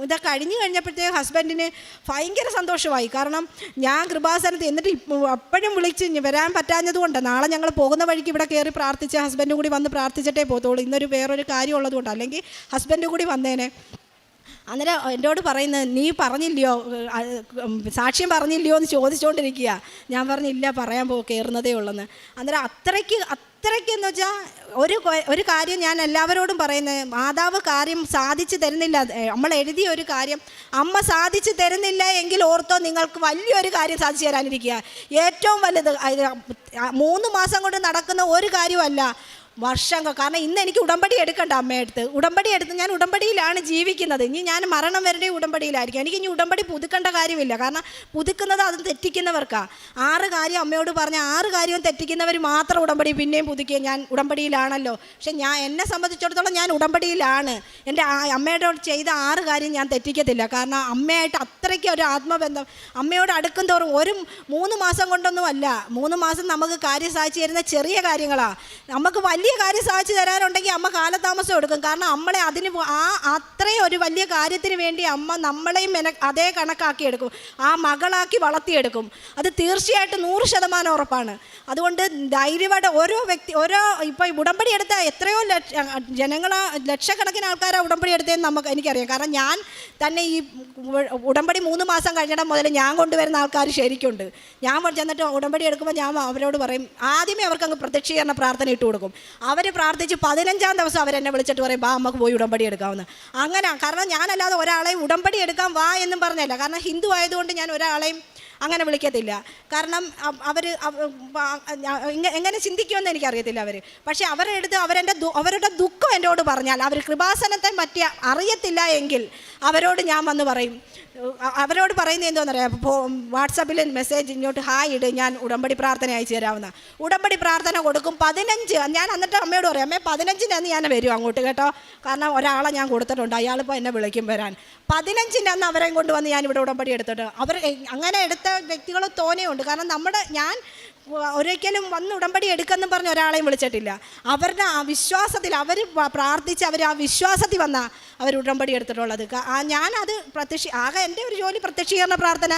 ഇത് കഴിഞ്ഞപ്പോഴത്തേക്ക് ഹസ്ബൻഡിന് ഭയങ്കര സന്തോഷമായി. കാരണം ഞാൻ കൃപാസനത്ത് എന്നിട്ട് അപ്പോഴും വിളിച്ച് വരാൻ പറ്റാഞ്ഞതുകൊണ്ട് നാളെ ഞങ്ങൾ പോകുന്ന വഴിക്ക് ഇവിടെ കയറി പ്രാർത്ഥിച്ച് ഹസ്ബൻഡും കൂടി വന്ന് പ്രാർത്ഥിച്ചിട്ടേ പോകത്തുള്ളൂ. ഇന്നൊരു വേറൊരു കാര്യം ഉള്ളതുകൊണ്ട്, അല്ലെങ്കിൽ ഹസ്ബൻഡും കൂടി വന്നേനെ. അന്നേരം എന്നോട് പറയുന്നത് നീ പറഞ്ഞില്ലയോ, സാക്ഷ്യം പറഞ്ഞില്ലയോ എന്ന് ചോദിച്ചുകൊണ്ടിരിക്കുക. ഞാൻ പറഞ്ഞില്ല, പറയാൻ കയറുന്നതേ ഉള്ളെന്ന്. അന്നേരം അത്രയ്ക്കെന്ന് വെച്ചാൽ ഒരു കാര്യം ഞാൻ എല്ലാവരോടും പറയുന്നത്, മാതാവ് കാര്യം സാധിച്ചു തരുന്നില്ല, നമ്മൾ എഴുതിയ ഒരു കാര്യം അമ്മ സാധിച്ചു തരുന്നില്ല എങ്കിൽ ഓർത്തോ നിങ്ങൾക്ക് വലിയൊരു കാര്യം സാധിച്ചു തരാനിരിക്കുക. ഏറ്റവും വലുത് 3 മാസം കൊണ്ട് നടക്കുന്ന ഒരു കാര്യമല്ല, വർഷങ്ങൾ. കാരണം ഇന്ന് എനിക്ക് ഉടമ്പടി എടുക്കണ്ട അമ്മയടുത്ത്. ഉടമ്പടി എടുത്ത് ഞാൻ ഉടമ്പടിയിലാണ് ജീവിക്കുന്നത്. ഇനി ഞാൻ മരണം വരെ ഉടമ്പടിയിലായിരിക്കും. എനിക്ക് ഇനി ഉടമ്പടി പുതുക്കേണ്ട കാര്യമില്ല. കാരണം പുതുക്കുന്നത് അത് തെറ്റിക്കുന്നവർക്കാണ്. 6 കാര്യം അമ്മയോട് പറഞ്ഞ 6 കാര്യവും തെറ്റിക്കുന്നവർ മാത്രം ഉടമ്പടി പിന്നെയും പുതുക്കുക. ഞാൻ ഉടമ്പടിയിലാണല്ലോ. പക്ഷെ എന്നെ സംബന്ധിച്ചിടത്തോളം ഞാൻ ഉടമ്പടിയിലാണ്. എൻ്റെ അമ്മയോട് ചെയ്ത 6 കാര്യം ഞാൻ തെറ്റിക്കത്തില്ല. കാരണം അമ്മയായിട്ട് അത്രയ്ക്ക് ഒരു ആത്മബന്ധം. അമ്മയോട് അടുക്കും തോറും 3 മാസം കൊണ്ടൊന്നും അല്ല. 3 മാസം നമുക്ക് കാര്യം സാധിച്ചു തരുന്ന ചെറിയ കാര്യങ്ങളാണ്. നമുക്ക് വലിയ കാര്യം സാധിച്ചു തരാനുണ്ടെങ്കിൽ അമ്മ കാലതാമസം എടുക്കും. കാരണം നമ്മളെ അത്രയും ഒരു വലിയ കാര്യത്തിന് വേണ്ടി അമ്മ നമ്മളെയും അതേ കണക്കാക്കി എടുക്കും. ആ മകളാക്കി വളർത്തിയെടുക്കും. അത് തീർച്ചയായിട്ടും 100% ഉറപ്പാണ്. അതുകൊണ്ട് ധൈര്യമായിട്ട് ഇപ്പോൾ ഉടമ്പടി എടുത്ത എത്രയോ ലക്ഷക്കണക്കിന് ആൾക്കാരാണ് ഉടമ്പടി എടുത്തതെന്ന് എനിക്കറിയാം. കാരണം ഞാൻ തന്നെ ഈ ഉടമ്പടി 3 മാസം കഴിഞ്ഞിടം മുതൽ ഞാൻ കൊണ്ടുവരുന്ന ആൾക്കാർ ശരിക്കുണ്ട്. ഞാൻ ചെന്നിട്ട് ഉടമ്പടി എടുക്കുമ്പോൾ ഞാൻ അവരോട് പറയും, ആദ്യമേ അവർക്ക് അങ്ങ് പ്രത്യക്ഷീകരണ പ്രാർത്ഥന ഇട്ട് കൊടുക്കും. അവർ പ്രാർത്ഥിച്ച് 15-ാം ദിവസം അവരെന്നെ വിളിച്ചിട്ട് പറയും, വാ നമുക്ക് പോയി ഉടമ്പടി എടുക്കാമെന്ന്. അങ്ങനെ കാരണം ഞാനല്ലാതെ ഒരാളെയും ഉടമ്പടി എടുക്കാൻ വാ എന്നും പറഞ്ഞല്ല. കാരണം ഹിന്ദു ആയതുകൊണ്ട് ഞാൻ ഒരാളെയും അങ്ങനെ വിളിക്കത്തില്ല. കാരണം എങ്ങനെ ചിന്തിക്കുമെന്ന് എനിക്കറിയത്തില്ല അവർ. പക്ഷേ അവരുടെ ദുഃഖം എന്നോട് പറഞ്ഞാൽ, അവർ കൃപാസനത്തെ പറ്റി അറിയത്തില്ല എങ്കിൽ അവരോട് ഞാൻ വന്ന് പറയും. അവരോട് പറയുന്നത് എന്തോന്നറിയാം, വാട്സാപ്പിൽ മെസ്സേജ് ഇങ്ങോട്ട് ഹായ് ഇട്, ഞാൻ ഉടമ്പടി പ്രാർത്ഥന അയച്ചു തരാവുന്ന. ഉടമ്പടി പ്രാർത്ഥന കൊടുക്കും 15. ഞാൻ എന്നിട്ട് അമ്മയോട് പറയും, അമ്മേ 15-ന് അന്ന് ഞാൻ വരും അങ്ങോട്ട് കേട്ടോ. കാരണം ഒരാളെ ഞാൻ കൊടുത്തിട്ടുണ്ട്, അയാളിപ്പോൾ എന്നെ വിളിക്കും വരാൻ. 15-ന് അന്ന് അവരെയും കൊണ്ടുവന്ന് ഞാനിവിടെ ഉടമ്പടി എടുത്തിട്ട് അങ്ങനെ എടുത്ത വ്യക്തികൾ തോനെയുണ്ട്. കാരണം ഞാൻ ഒരിക്കലും വന്ന് ഉടമ്പടി എടുക്കെന്നും പറഞ്ഞ് ഒരാളെയും വിളിച്ചിട്ടില്ല. അവരുടെ ആ വിശ്വാസത്തിൽ അവർ പ്രാർത്ഥിച്ച് അവർ ആ വിശ്വാസത്തിൽ വന്നാൽ അവർ ഉടമ്പടി എടുത്തിട്ടുള്ളത്. ഞാനത് ആകെ എൻ്റെ ഒരു ജോലി പ്രത്യക്ഷീകരണ പ്രാർത്ഥന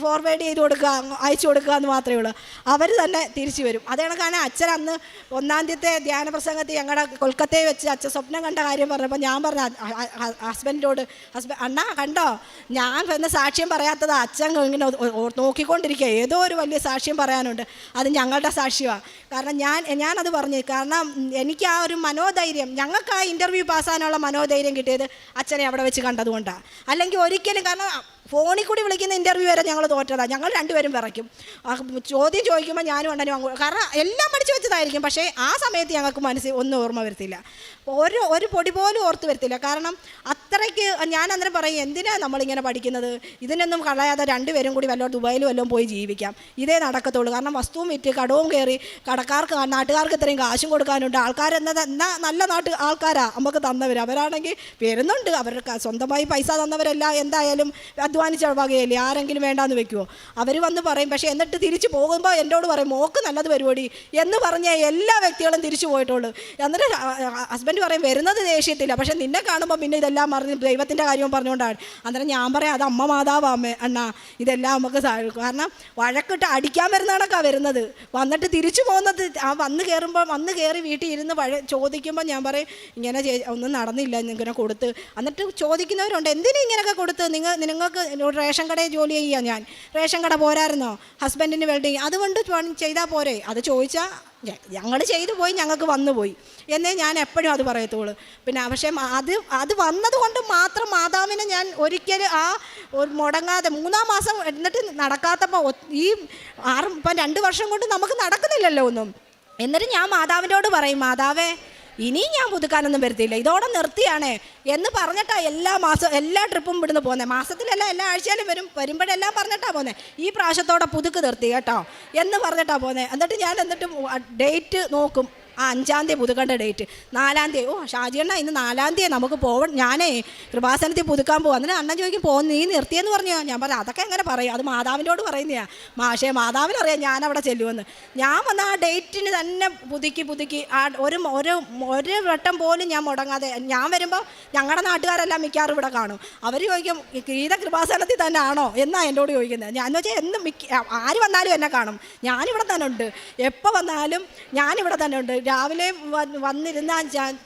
ഫോർവേഡ് ചെയ്ത് കൊടുക്കുക, അയച്ചു കൊടുക്കുക എന്ന് മാത്രമേ ഉള്ളൂ. അവർ തന്നെ തിരിച്ചു വരും. അതേ കണക്കാണ് അച്ഛൻ അന്ന് 1-ാം തീയതി ധ്യാന പ്രസംഗത്തിൽ ഞങ്ങളുടെ കൊൽക്കത്തയിൽ വെച്ച് അച്ഛൻ സ്വപ്നം കണ്ട കാര്യം പറഞ്ഞപ്പോൾ ഞാൻ പറഞ്ഞു ഹസ്ബൻഡിനോട്, അണ്ണാ കണ്ടോ, ഞാൻ വന്ന് സാക്ഷ്യം പറയാത്തത് അച്ഛൻ ഇങ്ങനെ നോക്കിക്കൊണ്ടിരിക്കുക, ഏതോ ഒരു വലിയ സാക്ഷ്യം പറയാനുണ്ട്, അത് ഞങ്ങളുടെ സാക്ഷ്യമാണ്. കാരണം ഞാനത് പറഞ്ഞു. കാരണം എനിക്ക് ആ ഒരു മനോധൈര്യം, ഞങ്ങൾക്ക് ആ ഇൻ്റർവ്യൂ പാസ്സാകാനുള്ള മനോധൈര്യം കിട്ടിയത് അച്ഛനെ അവിടെ വെച്ച് കണ്ടതുകൊണ്ടാണ്. അല്ലെങ്കിൽ ഒരിക്കലും, കാരണം ഫോണിൽ കൂടി വിളിക്കുന്ന ഇൻ്റർവ്യൂ വരെ ഞങ്ങൾ തോറ്റതാണ്. ഞങ്ങൾ രണ്ടുപേരും വിറയ്ക്കും. ചോദ്യം ചോദിക്കുമ്പോൾ ഞാനും ഉണ്ടനും കാരണം എല്ലാം പഠിച്ചു വെച്ചതായിരിക്കും. പക്ഷേ ആ സമയത്ത് ഞങ്ങൾക്ക് മനസ്സിൽ ഒന്നും ഓർമ്മ വരത്തില്ല, ഒരു പൊടി പോലും ഓർത്ത് വരത്തില്ല. കാരണം അത്രയ്ക്ക് ഞാൻ അന്നേരം പറയും, എന്തിനാണ് നമ്മളിങ്ങനെ പഠിക്കുന്നത്, ഇതിനൊന്നും കളയാതെ 2 പേരും കൂടി ദുബായിലും വല്ലതും പോയി ജീവിക്കാം, ഇതേ നടക്കത്തുള്ളൂ. കാരണം വസ്തുവും വിറ്റ് കടവും കയറി നാട്ടുകാർക്ക് ഇത്രയും കാശും കൊടുക്കാനുണ്ട്. ആൾക്കാരെന്നാ നല്ല ആൾക്കാരാണ് നമുക്ക് തന്നവർ. അവരാണെങ്കിൽ വരുന്നുണ്ട്, അവർക്ക് സ്വന്തമായി പൈസ തന്നവരെല്ലാം എന്തായാലും അധ്വാനിച്ച വകയല്ലേ, ആരെങ്കിലും വേണ്ടാന്ന് വെക്കുമോ? അവർ വന്ന് പറയും. പക്ഷേ എന്നിട്ട് തിരിച്ചു പോകുമ്പോൾ എന്നോട് പറയും, മോക്ക് നല്ലത് പരിപാടി എന്ന് പറഞ്ഞ എല്ലാ വ്യക്തികളും തിരിച്ചു പോയിട്ടുള്ളൂ. എന്നിട്ട് ഹസ്ബൻഡ് പറയും, വരുന്നത് ദേഷ്യത്തില്ല, പക്ഷെ നിന്നെ കാണുമ്പോൾ പിന്നെ ഇതെല്ലാം മറിഞ്ഞ് ദൈവത്തിൻ്റെ കാര്യവും പറഞ്ഞുകൊണ്ടാണ്. അന്നേരം ഞാൻ പറയാം, അത് അമ്മ മാതാവാമ്മേ അണ്ണാ, ഇതെല്ലാം നമുക്ക് കാരണം വഴക്കിട്ട് അടിക്കാൻ വരുന്ന കണക്കാണ് വരുന്നത്. വന്നിട്ട് തിരിച്ചു പോകുന്നത് വന്ന് കയറി വീട്ടിൽ ഇരുന്ന് ചോദിക്കുമ്പോൾ ഞാൻ പറയും, ഇങ്ങനെ ഒന്നും നടന്നില്ല, ഇങ്ങനെ കൊടുത്ത്. എന്നിട്ട് ചോദിക്കുന്നവരുണ്ട്, എന്തിനാ ഇങ്ങനെയൊക്കെ കൊടുത്ത്, നിങ്ങൾക്ക് റേഷൻ കടയിൽ ജോലി ചെയ്യാം, ഞാൻ റേഷൻ കട പോരായിരുന്നോ, ഹസ്ബൻഡിന് വെൽഡിങ്, അതുകൊണ്ട് ചെയ്താൽ പോരെ? അത് ചോദിച്ചാൽ ഞങ്ങൾ ചെയ്തു പോയി, ഞങ്ങൾക്ക് വന്നു പോയി എന്നേ ഞാൻ എപ്പോഴും അത് പറയത്തുള്ളൂ. പിന്നെ പക്ഷേ അത് വന്നതുകൊണ്ട് മാത്രം മാതാവിനെ ഞാൻ ഒരിക്കലും മുടങ്ങാതെ 3-ാം മാസം എന്നിട്ട് നടക്കാത്തപ്പോൾ ഇപ്പം 2 വർഷം കൊണ്ട് നമുക്ക് നടക്കുന്നില്ലല്ലോ ഒന്നും. എന്നിട്ട് ഞാൻ മാതാവിനോട് പറയും, മാതാവേ ഇനിയും ഞാൻ പുതുക്കാനൊന്നും വരത്തില്ല, ഇതോടെ നിർത്തിയാണേ എന്ന് പറഞ്ഞിട്ടാണ് എല്ലാ ട്രിപ്പും ഇവിടുന്ന് പോകുന്നത്. മാസത്തിലല്ല, എല്ലാ ആഴ്ചയിലും വരുമ്പോഴെല്ലാം പറഞ്ഞിട്ടാണ് പോകുന്നത്. ഈ പ്രാവശ്യത്തോടെ പുതുക്ക് നിർത്തി കേട്ടോ എന്ന് പറഞ്ഞിട്ടാണ് പോകുന്നത്. എന്നിട്ട് ഡേറ്റ് നോക്കും, 5-ാം തീയതി പുതുക്കേണ്ട ഡേറ്റ്, 4-ാം തീയതി. ഷാജിയണ്ണ ഇന്ന് 4-ാം തീയതി നമുക്ക് ഞാനേ കൃപാസനത്തിൽ പുതുക്കാൻ പോകും. അതിന് അണ്ണൻ ചോദിക്കും, നീ നിർത്തിയെന്ന് പറഞ്ഞോ? ഞാൻ പറഞ്ഞു, അതൊക്കെ എങ്ങനെ പറയും, അത് മാതാവിനോട് പറയുന്നതാണ്. പക്ഷേ മാതാവിനറിയാം ഞാനവിടെ ചെല്ലുമെന്ന്. ഞാൻ വന്ന് ആ ഡേറ്റിന് തന്നെ പുതുക്കി ഒരു വട്ടം പോലും ഞാൻ മുടങ്ങാതെ. ഞാൻ വരുമ്പോൾ ഞങ്ങളുടെ നാട്ടുകാരെല്ലാം മിക്കവാറും ഇവിടെ കാണും. അവർ ചോദിക്കും, ഗീത കൃപാസനത്തിൽ തന്നെ ആണോ എന്നാണ് എന്നോട് ചോദിക്കുന്നത്. ഞാൻ വെച്ചാൽ ആര് വന്നാലും എന്നെ കാണും, ഞാനിവിടെ തന്നെ ഉണ്ട്. എപ്പോൾ വന്നാലും ഞാനിവിടെ തന്നെ ഉണ്ട്. രാവിലെ വന്നിരുന്ന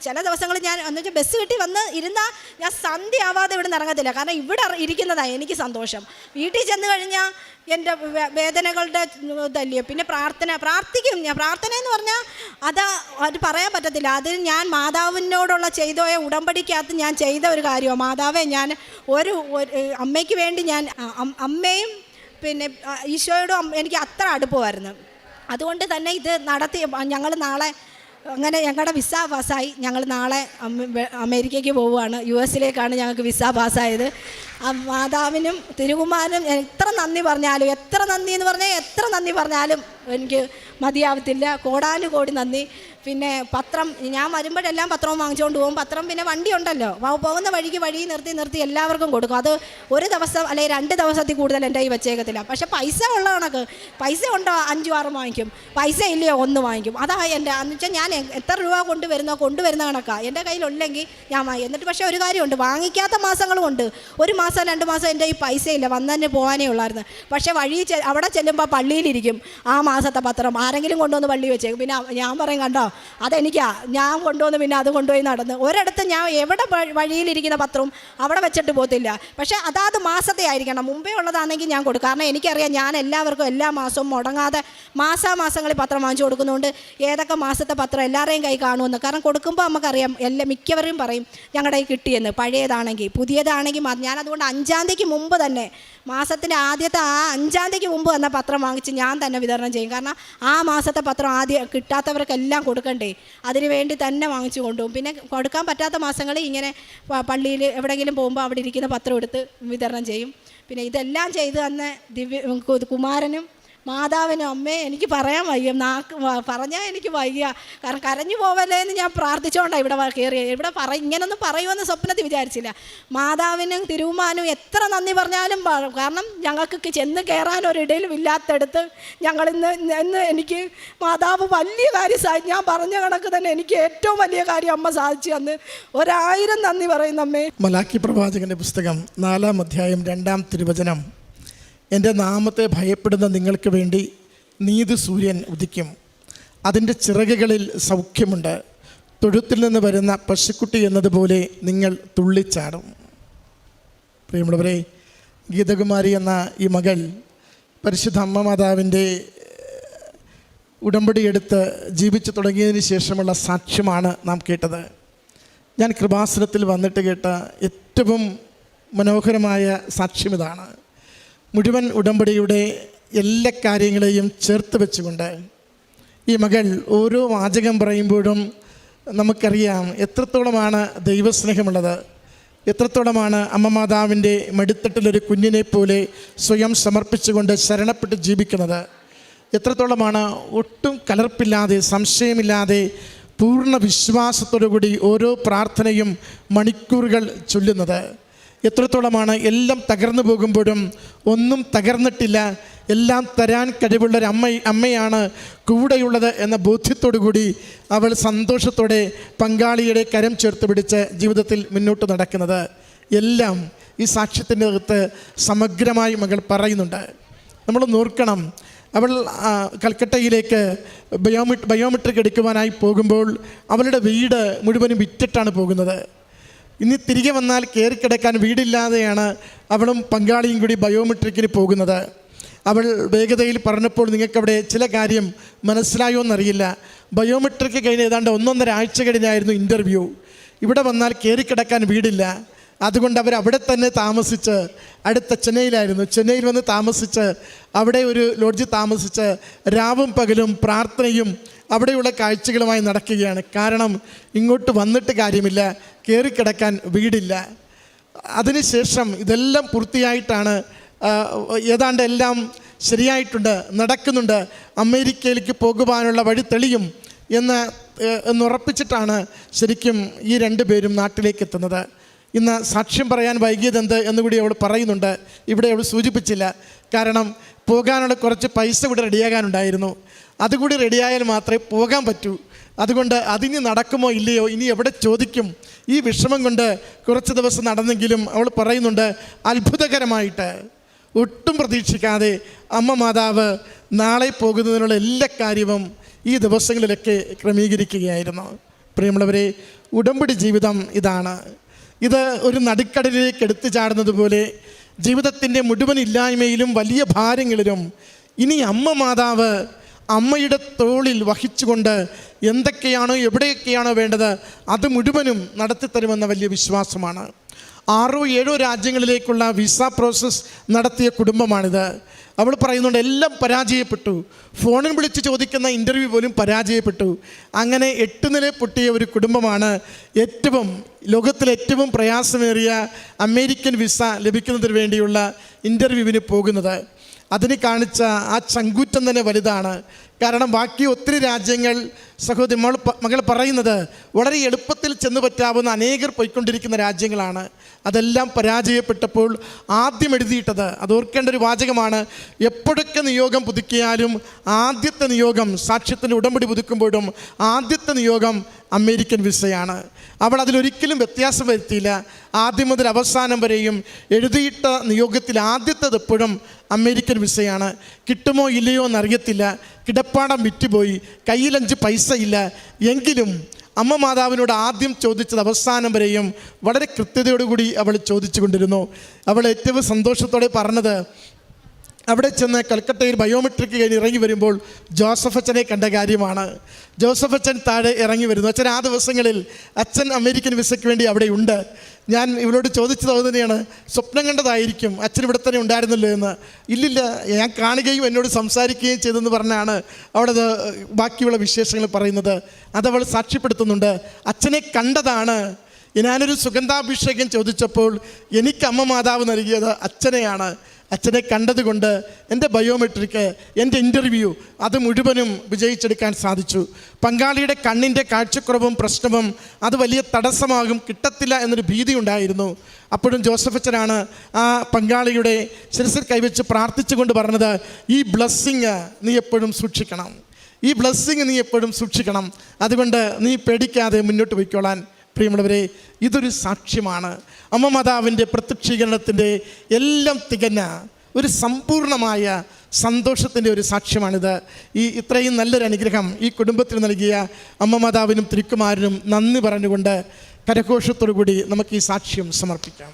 ചില ദിവസങ്ങളിൽ ഞാൻ എന്നുവെച്ചാൽ ബസ് കിട്ടി വന്ന് ഇരുന്നാൽ ഞാൻ സന്ധ്യ ആവാതെ ഇവിടെ നിന്ന് ഇറങ്ങത്തില്ല. കാരണം ഇവിടെ ഇരിക്കുന്നതാണ് എനിക്ക് സന്തോഷം. വീട്ടിൽ ചെന്ന് കഴിഞ്ഞാൽ എൻ്റെ വേദനകളുടെ ഇതല്ലേ. പിന്നെ പ്രാർത്ഥിക്കും ഞാൻ. പ്രാർത്ഥന എന്ന് പറഞ്ഞാൽ അത് പറയാൻ പറ്റത്തില്ല. അത് ഞാൻ മാതാവിനോടുള്ള ഉടമ്പടിക്കകത്ത് ഞാൻ ചെയ്ത ഒരു കാര്യമാണ്. മാതാവേ, ഞാൻ ഒരു അമ്മയ്ക്ക് വേണ്ടി ഞാൻ അമ്മയും പിന്നെ ഈശോയോടും എനിക്ക് അത്ര അടുപ്പമായിരുന്നു. അതുകൊണ്ട് തന്നെ ഇത് നടത്തി ഞങ്ങൾ നാളെ അങ്ങനെ ഞങ്ങളുടെ വിസ പാസ്സായി. ഞങ്ങൾ നാളെ അമേരിക്കയ്ക്ക് പോവുകയാണ്. US ഞങ്ങൾക്ക് വിസ പാസ്സായത്. മാതാവിനും തിരുകുമാരനും എത്ര നന്ദി പറഞ്ഞാലും എത്ര നന്ദി പറഞ്ഞാലും എനിക്ക് മതിയാവത്തില്ല. കോടാനുകോടി നന്ദി. പിന്നെ പത്രം ഞാൻ വരുമ്പോഴെല്ലാം പത്രവും വാങ്ങിച്ചുകൊണ്ട് പോകും. പത്രം പിന്നെ വണ്ടി ഉണ്ടല്ലോ, പോകുന്ന വഴി നിർത്തി എല്ലാവർക്കും കൊടുക്കും. അത് ഒരു ദിവസം അല്ലെങ്കിൽ 2 ദിവസത്തിൽ കൂടുതൽ എൻ്റെ കയ്യിൽ വെച്ചേക്കത്തില്ല. പക്ഷേ പൈസ ഉള്ള കണക്ക്, പൈസ ഉണ്ടോ 5-6 വാങ്ങിക്കും, പൈസ ഇല്ലയോ 1 വാങ്ങിക്കും. അതാ എൻ്റെ എന്ന് വെച്ചാൽ ഞാൻ എത്ര രൂപ കൊണ്ടുവരുന്ന കണക്കാണ് എൻ്റെ കയ്യിലുണ്ടെങ്കിൽ ഞാൻ വാങ്ങി. എന്നിട്ട് പക്ഷേ ഒരു കാര്യമുണ്ട്, വാങ്ങിക്കാത്ത മാസങ്ങളും ഉണ്ട്. 1 മാസം 2 മാസം എൻ്റെ ഈ പൈസ ഇല്ല, വന്നതന്നെ പോകാനേ ഉള്ളായിരുന്നു. പക്ഷേ അവിടെ ചെല്ലുമ്പോൾ പള്ളിയിലിരിക്കും ആ മാസത്തെ പത്രം, ആരെങ്കിലും കൊണ്ടുവന്ന് പള്ളി വെച്ചേക്കും. പിന്നെ ഞാൻ പറയും, കണ്ടോ അതെനിക്കാ, ഞാൻ കൊണ്ടുവന്ന് പിന്നെ അത് കൊണ്ടുപോയി നടന്ന് ഒരിടത്ത് ഞാൻ എവിടെ വഴിയിലിരിക്കുന്ന പത്രവും അവിടെ വെച്ചിട്ട് പോകത്തില്ല. പക്ഷേ അതാത് മാസത്തെ ആയിരിക്കണം, മുമ്പേ ഉള്ളതാണെങ്കിൽ ഞാൻ കൊടുക്കും. കാരണം എനിക്കറിയാം ഞാൻ എല്ലാവർക്കും എല്ലാ മാസവും മുടങ്ങാതെ മാസാമാസങ്ങളിൽ പത്രം വാങ്ങിച്ചു കൊടുക്കുന്നതുകൊണ്ട് ഏതൊക്കെ മാസത്തെ പത്രം എല്ലാവരുടെയും കൈ കാണുമെന്ന്. കാരണം കൊടുക്കുമ്പോൾ നമുക്കറിയാം, മിക്കവരും പറയും ഞങ്ങളുടെ കൈ കിട്ടിയെന്ന്. പഴയതാണെങ്കിൽ പുതിയതാണെങ്കിൽ ഞാൻ അതുകൊണ്ട് 5-ാം തീയതിക്ക് മുമ്പ് തന്നെ, മാസത്തിൻ്റെ ആദ്യത്തെ 5-ാം തീയതിക്ക് മുമ്പ് വന്ന പത്രം വാങ്ങിച്ച് ഞാൻ തന്നെ വിതരണം ചെയ്യും. കാരണം ആ മാസത്തെ പത്രം ആദ്യം കിട്ടാത്തവർക്കെല്ലാം കൊടുക്കണ്ടേ, അതിന് വേണ്ടി തന്നെ വാങ്ങിച്ചു കൊണ്ടുപോകും. പിന്നെ കൊടുക്കാൻ പറ്റാത്ത മാസങ്ങളിൽ ഇങ്ങനെ പള്ളിയിൽ എവിടെയെങ്കിലും പോകുമ്പോൾ അവിടെ ഇരിക്കുന്ന പത്രം എടുത്ത് വിതരണം ചെയ്യും. പിന്നെ ഇതെല്ലാം ചെയ്ത് തന്നെ കുമാരനും മാതാവിനും അമ്മേ എനിക്ക് പറയാൻ വയ്യ, പറഞ്ഞാൽ എനിക്ക് വയ്യ. കാരണം കരഞ്ഞു പോവല്ലേ എന്ന് ഞാൻ പ്രാർത്ഥിച്ചുകൊണ്ടാണ് ഇവിടെ കയറിയത്. ഇങ്ങനൊന്നും പറയുമെന്ന് സ്വപ്നത്തിൽ വിചാരിച്ചില്ല. മാതാവിനും തിരുവുമാനും എത്ര നന്ദി പറഞ്ഞാലും കാരണം ഞങ്ങൾക്ക് ചെന്ന് കയറാൻ ഒരിടയിലും ഇല്ലാത്തടുത്ത് ഇന്ന് എനിക്ക് മാതാവ് വലിയ കാര്യം ഞാൻ പറഞ്ഞ കണക്ക് തന്നെ എനിക്ക് ഏറ്റവും വലിയ കാര്യം അമ്മ സാധിച്ചു തന്ന് 1000 നന്ദി പറയുന്നു അമ്മേ. മലാക്കി പ്രവാചകന്റെ പുസ്തകം 4-ാം അധ്യായം 2-ാം തിരുവചനം, എൻ്റെ നാമത്തെ ഭയപ്പെടുന്ന നിങ്ങൾക്ക് വേണ്ടി നീതി സൂര്യൻ ഉദിക്കും, അതിൻ്റെ ചിറകുകളിൽ സൗഖ്യമുണ്ട്, തൊഴുത്തിൽ നിന്ന് വരുന്ന പശുക്കുട്ടി എന്നതുപോലെ നിങ്ങൾ തുള്ളിച്ചാടും. പ്രിയമുള്ളവരെ, ഗീതകുമാരി എന്ന ഈ മകൾ പരിശുദ്ധ അമ്മ മാതാവിൻ്റെ ഉടമ്പടി എടുത്ത് ജീവിച്ചു തുടങ്ങിയതിന് ശേഷമുള്ള സാക്ഷ്യമാണ് നാം കേട്ടത്. ഞാൻ കൃപാസനത്തിൽ വന്നിട്ട് കേട്ട ഏറ്റവും മനോഹരമായ സാക്ഷ്യം ഇതാണ്. മുഴുവൻ ഉടമ്പടിയുടെ എല്ലാ കാര്യങ്ങളെയും ചേർത്ത് വെച്ചുകൊണ്ട് ഈ മകൾ ഓരോ വാചകം പറയുമ്പോഴും നമുക്കറിയാം എത്രത്തോളമാണ് ദൈവസ്നേഹമുള്ളത്, എത്രത്തോളമാണ് അമ്മ മാതാവിൻ്റെ മടിത്തട്ടിലൊരു കുഞ്ഞിനെ പോലെ സ്വയം സമർപ്പിച്ചുകൊണ്ട് ശരണപ്പെട്ട് ജീവിക്കുന്നത്, എത്രത്തോളമാണ് ഒട്ടും കലർപ്പില്ലാതെ സംശയമില്ലാതെ പൂർണ്ണ വിശ്വാസത്തോടുകൂടി ഓരോ പ്രാർത്ഥനയും മണിക്കൂറുകൾ ചൊല്ലുന്നത്, എത്രത്തോളമാണ് എല്ലാം തകർന്നു പോകുമ്പോഴും ഒന്നും തകർന്നിട്ടില്ല, എല്ലാം തരാൻ കഴിവുള്ളൊരു അമ്മയാണ് കൂടെയുള്ളത് എന്ന ബോധ്യത്തോടു കൂടി അവൾ സന്തോഷത്തോടെ പങ്കാളിയുടെ കരം ചേർത്ത് പിടിച്ച് ജീവിതത്തിൽ മുന്നോട്ട് നടക്കുന്നത്. എല്ലാം ഈ സാക്ഷ്യത്തിൻ്റെ അകത്ത് സമഗ്രമായി മകൾ പറയുന്നുണ്ട്. നമ്മൾ നോക്കണം, അവൾ കൽക്കട്ടയിലേക്ക് ബയോമെട്രിക് എടുക്കുവാനായി പോകുമ്പോൾ അവളുടെ വീട് മുഴുവനും വിറ്റിട്ടാണ് പോകുന്നത്. ഇനി തിരികെ വന്നാൽ കയറിക്കിടക്കാൻ വീടില്ലാതെയാണ് അവളും പങ്കാളിയും കൂടി ബയോമെട്രിക്കിന് പോകുന്നത്. അവൾ വേഗതയിൽ പറഞ്ഞപ്പോൾ നിങ്ങൾക്കവിടെ ചില കാര്യം മനസ്സിലായോ എന്നറിയില്ല. ബയോമെട്രിക്ക് കഴിഞ്ഞ് ഏതാണ്ട് 1.5 ആഴ്ച കഴിഞ്ഞായിരുന്നു ഇൻ്റർവ്യൂ. ഇവിടെ വന്നാൽ കയറിക്കിടക്കാൻ വീടില്ല. അതുകൊണ്ട് അവിടെ തന്നെ താമസിച്ച്, അടുത്ത ചെന്നൈയിൽ വന്ന് താമസിച്ച് അവിടെ ഒരു ലോഡ്ജിൽ താമസിച്ച് രാവും പകലും പ്രാർത്ഥനയും അവിടെയുള്ള കാഴ്ചകളുമായി നടക്കുകയാണ്. കാരണം ഇങ്ങോട്ട് വന്നിട്ട് കാര്യമില്ല, കയറിക്കിടക്കാൻ വീടില്ല. അതിനുശേഷം ഇതെല്ലാം പൂർത്തിയായിട്ടാണ്, ഏതാണ്ട് എല്ലാം ശരിയായിട്ടുണ്ട്, നടക്കുന്നുണ്ട്, അമേരിക്കയിലേക്ക് പോകുവാനുള്ള വഴി തെളിയും എന്നുറപ്പിച്ചിട്ടാണ് ശരിക്കും ഈ 2 പേരും നാട്ടിലേക്ക് എത്തുന്നത്. ഇന്ന് സാക്ഷ്യം പറയാൻ വൈകിയതെന്ത് എന്നുകൂടി അവൾ പറയുന്നുണ്ട്. ഇവിടെ അവൾ സൂചിപ്പിച്ചില്ല. കാരണം പോകാനുള്ള കുറച്ച് പൈസ കൂടി റെഡിയാകാനുണ്ടായിരുന്നു. അതുകൂടി റെഡിയായാൽ മാത്രമേ പോകാൻ പറ്റൂ. അതുകൊണ്ട് അതിന് നടക്കുമോ ഇല്ലയോ, ഇനി എവിടെ ചോദിക്കും, ഈ വിഷമം കൊണ്ട് കുറച്ച് ദിവസം നടന്നെങ്കിലും അവൾ പറയുന്നുണ്ട്, അത്ഭുതകരമായിട്ട് ഒട്ടും പ്രതീക്ഷിക്കാതെ അമ്മ മാതാവ് നാളെ പോകുന്നതിനുള്ള എല്ലാ കാര്യവും ഈ ദിവസങ്ങളിലൊക്കെ ക്രമീകരിക്കുകയായിരുന്നു. പ്രിയമുള്ളവരെ, ഉടമ്പടി ജീവിതം ഇതാണ്. ഇത് ഒരു നടുക്കടലിലേക്ക് എടുത്തു ചാടുന്നത് പോലെ ജീവിതത്തിൻ്റെ മുഴുവൻ ഇല്ലായ്മയിലും വലിയ ഭാരങ്ങളിലും ഇനി അമ്മ മാതാവ് അമ്മയുടെ തോളിൽ വഹിച്ചുകൊണ്ട് എന്തൊക്കെയാണോ എവിടെയൊക്കെയാണോ വേണ്ടത് അത് മുഴുവനും നടത്തിത്തരുമെന്ന വലിയ വിശ്വാസമാണ്. 6-7 രാജ്യങ്ങളിലേക്കുള്ള വിസ പ്രോസസ്സ് നടത്തിയ കുടുംബമാണിത്. അവൾ പറയുന്നുണ്ട് എല്ലാം പരാജയപ്പെട്ടു, ഫോണിൽ വിളിച്ച് ചോദിക്കുന്ന ഇൻ്റർവ്യൂ പോലും പരാജയപ്പെട്ടു. അങ്ങനെ 8 നില പൊട്ടിയ ഒരു കുടുംബമാണ് ലോകത്തിലെ ഏറ്റവും പ്രയാസമേറിയ അമേരിക്കൻ വിസ ലഭിക്കുന്നതിന് വേണ്ടിയുള്ള ഇൻ്റർവ്യൂവിന് പോകുന്നത്. അതിന് കാണിച്ച ആ ചങ്കൂറ്റം തന്നെ വലുതാണ്. കാരണം ബാക്കി ഒത്തിരി രാജ്യങ്ങൾ സഹോദരി മകൾ പറയുന്നത് വളരെ എളുപ്പത്തിൽ ചെന്ന് പറ്റാവുന്ന അനേകർ പോയിക്കൊണ്ടിരിക്കുന്ന രാജ്യങ്ങളാണ്. അതെല്ലാം പരാജയപ്പെട്ടപ്പോൾ ആദ്യം എഴുതിയിട്ടത്, അത് ഓർക്കേണ്ട ഒരു വാചകമാണ്, എപ്പോഴൊക്കെ നിയോഗം പുതുക്കിയാലും ആദ്യത്തെ നിയോഗം, സാക്ഷ്യത്തിൻ്റെ ഉടമ്പടി പുതുക്കുമ്പോഴും ആദ്യത്തെ നിയോഗം അമേരിക്കൻ വിസയാണ്. അവൾ അതിലൊരിക്കലും വ്യത്യാസം വരുത്തിയില്ല. ആദ്യം മുതൽ അവസാനം വരെയും എഴുതിയിട്ട നിയോഗത്തിൽ ആദ്യത്തേത് എപ്പോഴും അമേരിക്കൻ വിസയാണ്. കിട്ടുമോ ഇല്ലയോ എന്നറിയത്തില്ല, കിടപ്പാടം വിറ്റുപോയി, കയ്യിൽ 5 പൈസ ഇല്ല. എങ്കിലും അമ്മ മാതാവിനോട് ആദ്യം ചോദിച്ചത് അവസാനം വരെയും വളരെ കൃത്യതയോടുകൂടി അവൾ ചോദിച്ചു കൊണ്ടിരുന്നു. അവൾ ഏറ്റവും സന്തോഷത്തോടെ പറഞ്ഞത്, അവിടെ ചെന്ന് കൽക്കട്ടയിൽ ബയോമെട്രിക് കഴിഞ്ഞ് ഇറങ്ങി വരുമ്പോൾ ജോസഫ് അച്ഛനെ കണ്ട കാര്യമാണ്. ജോസഫ് അച്ഛൻ താഴെ ഇറങ്ങി വരുന്നു. അച്ഛൻ ആ ദിവസങ്ങളിൽ അച്ഛൻ അമേരിക്കൻ വിസയ്ക്ക് വേണ്ടി അവിടെ ഉണ്ട്. ഞാൻ ഇവളോട് ചോദിച്ചത് അത് തന്നെയാണ്, സ്വപ്നം കണ്ടതായിരിക്കും അച്ഛൻ ഇവിടെ തന്നെ ഉണ്ടായിരുന്നല്ലോ എന്ന്. ഇല്ലില്ല, ഞാൻ കാണുകയും എന്നോട് സംസാരിക്കുകയും ചെയ്തെന്ന് പറഞ്ഞാണ് അവിടെ ബാക്കിയുള്ള വിശേഷങ്ങൾ പറയുന്നത്. അതവൾ സാക്ഷ്യപ്പെടുത്തുന്നുണ്ട്. അച്ഛനെ കണ്ടതാണ്. ഞാനൊരു സുഗന്ധാഭിഷേകം ചോദിച്ചപ്പോൾ എനിക്ക് അമ്മ മാതാവ് നൽകിയത് അച്ഛനെയാണ്. അച്ഛനെ കണ്ടതുകൊണ്ട് എൻ്റെ ബയോമെട്രിക്, എൻ്റെ ഇൻ്റർവ്യൂ അത് മുഴുവനും വിജയിച്ചെടുക്കാൻ സാധിച്ചു. പങ്കാളിയുടെ കണ്ണിൻ്റെ കാഴ്ചക്കുറവും പ്രശ്നവും അത് വലിയ തടസ്സമാകും, കിട്ടത്തില്ല എന്നൊരു ഭീതി ഉണ്ടായിരുന്നു. അപ്പോഴും ജോസഫ് അച്ഛനാണ് ആ പങ്കാളിയുടെ ശിരസിൽ കൈവച്ച് പ്രാർത്ഥിച്ചുകൊണ്ട് പറഞ്ഞത്, ഈ ബ്ലെസ്സിങ് നീ എപ്പോഴും സൂക്ഷിക്കണം, ഈ ബ്ലെസ്സിങ് നീ എപ്പോഴും സൂക്ഷിക്കണം, അതുകൊണ്ട് നീ പേടിക്കാതെ മുന്നോട്ട് പോയിക്കോളാൻ. പ്രിയമുള്ളവരെ, ഇതൊരു സാക്ഷ്യമാണ്. അമ്മ മാതാവിൻ്റെ പ്രത്യക്ഷീകരണത്തിൻ്റെ എല്ലാം തികഞ്ഞ ഒരു സമ്പൂർണമായ സന്തോഷത്തിൻ്റെ ഒരു സാക്ഷ്യമാണിത്. ഇത്രയും നല്ലൊരു അനുഗ്രഹം ഈ കുടുംബത്തിന് നൽകിയ അമ്മ മാതാവിനും തിരുക്കുമാരനും നന്ദി പറഞ്ഞുകൊണ്ട് കരഘോഷത്തോടു കൂടി നമുക്ക് ഈ സാക്ഷ്യം സമർപ്പിക്കാം.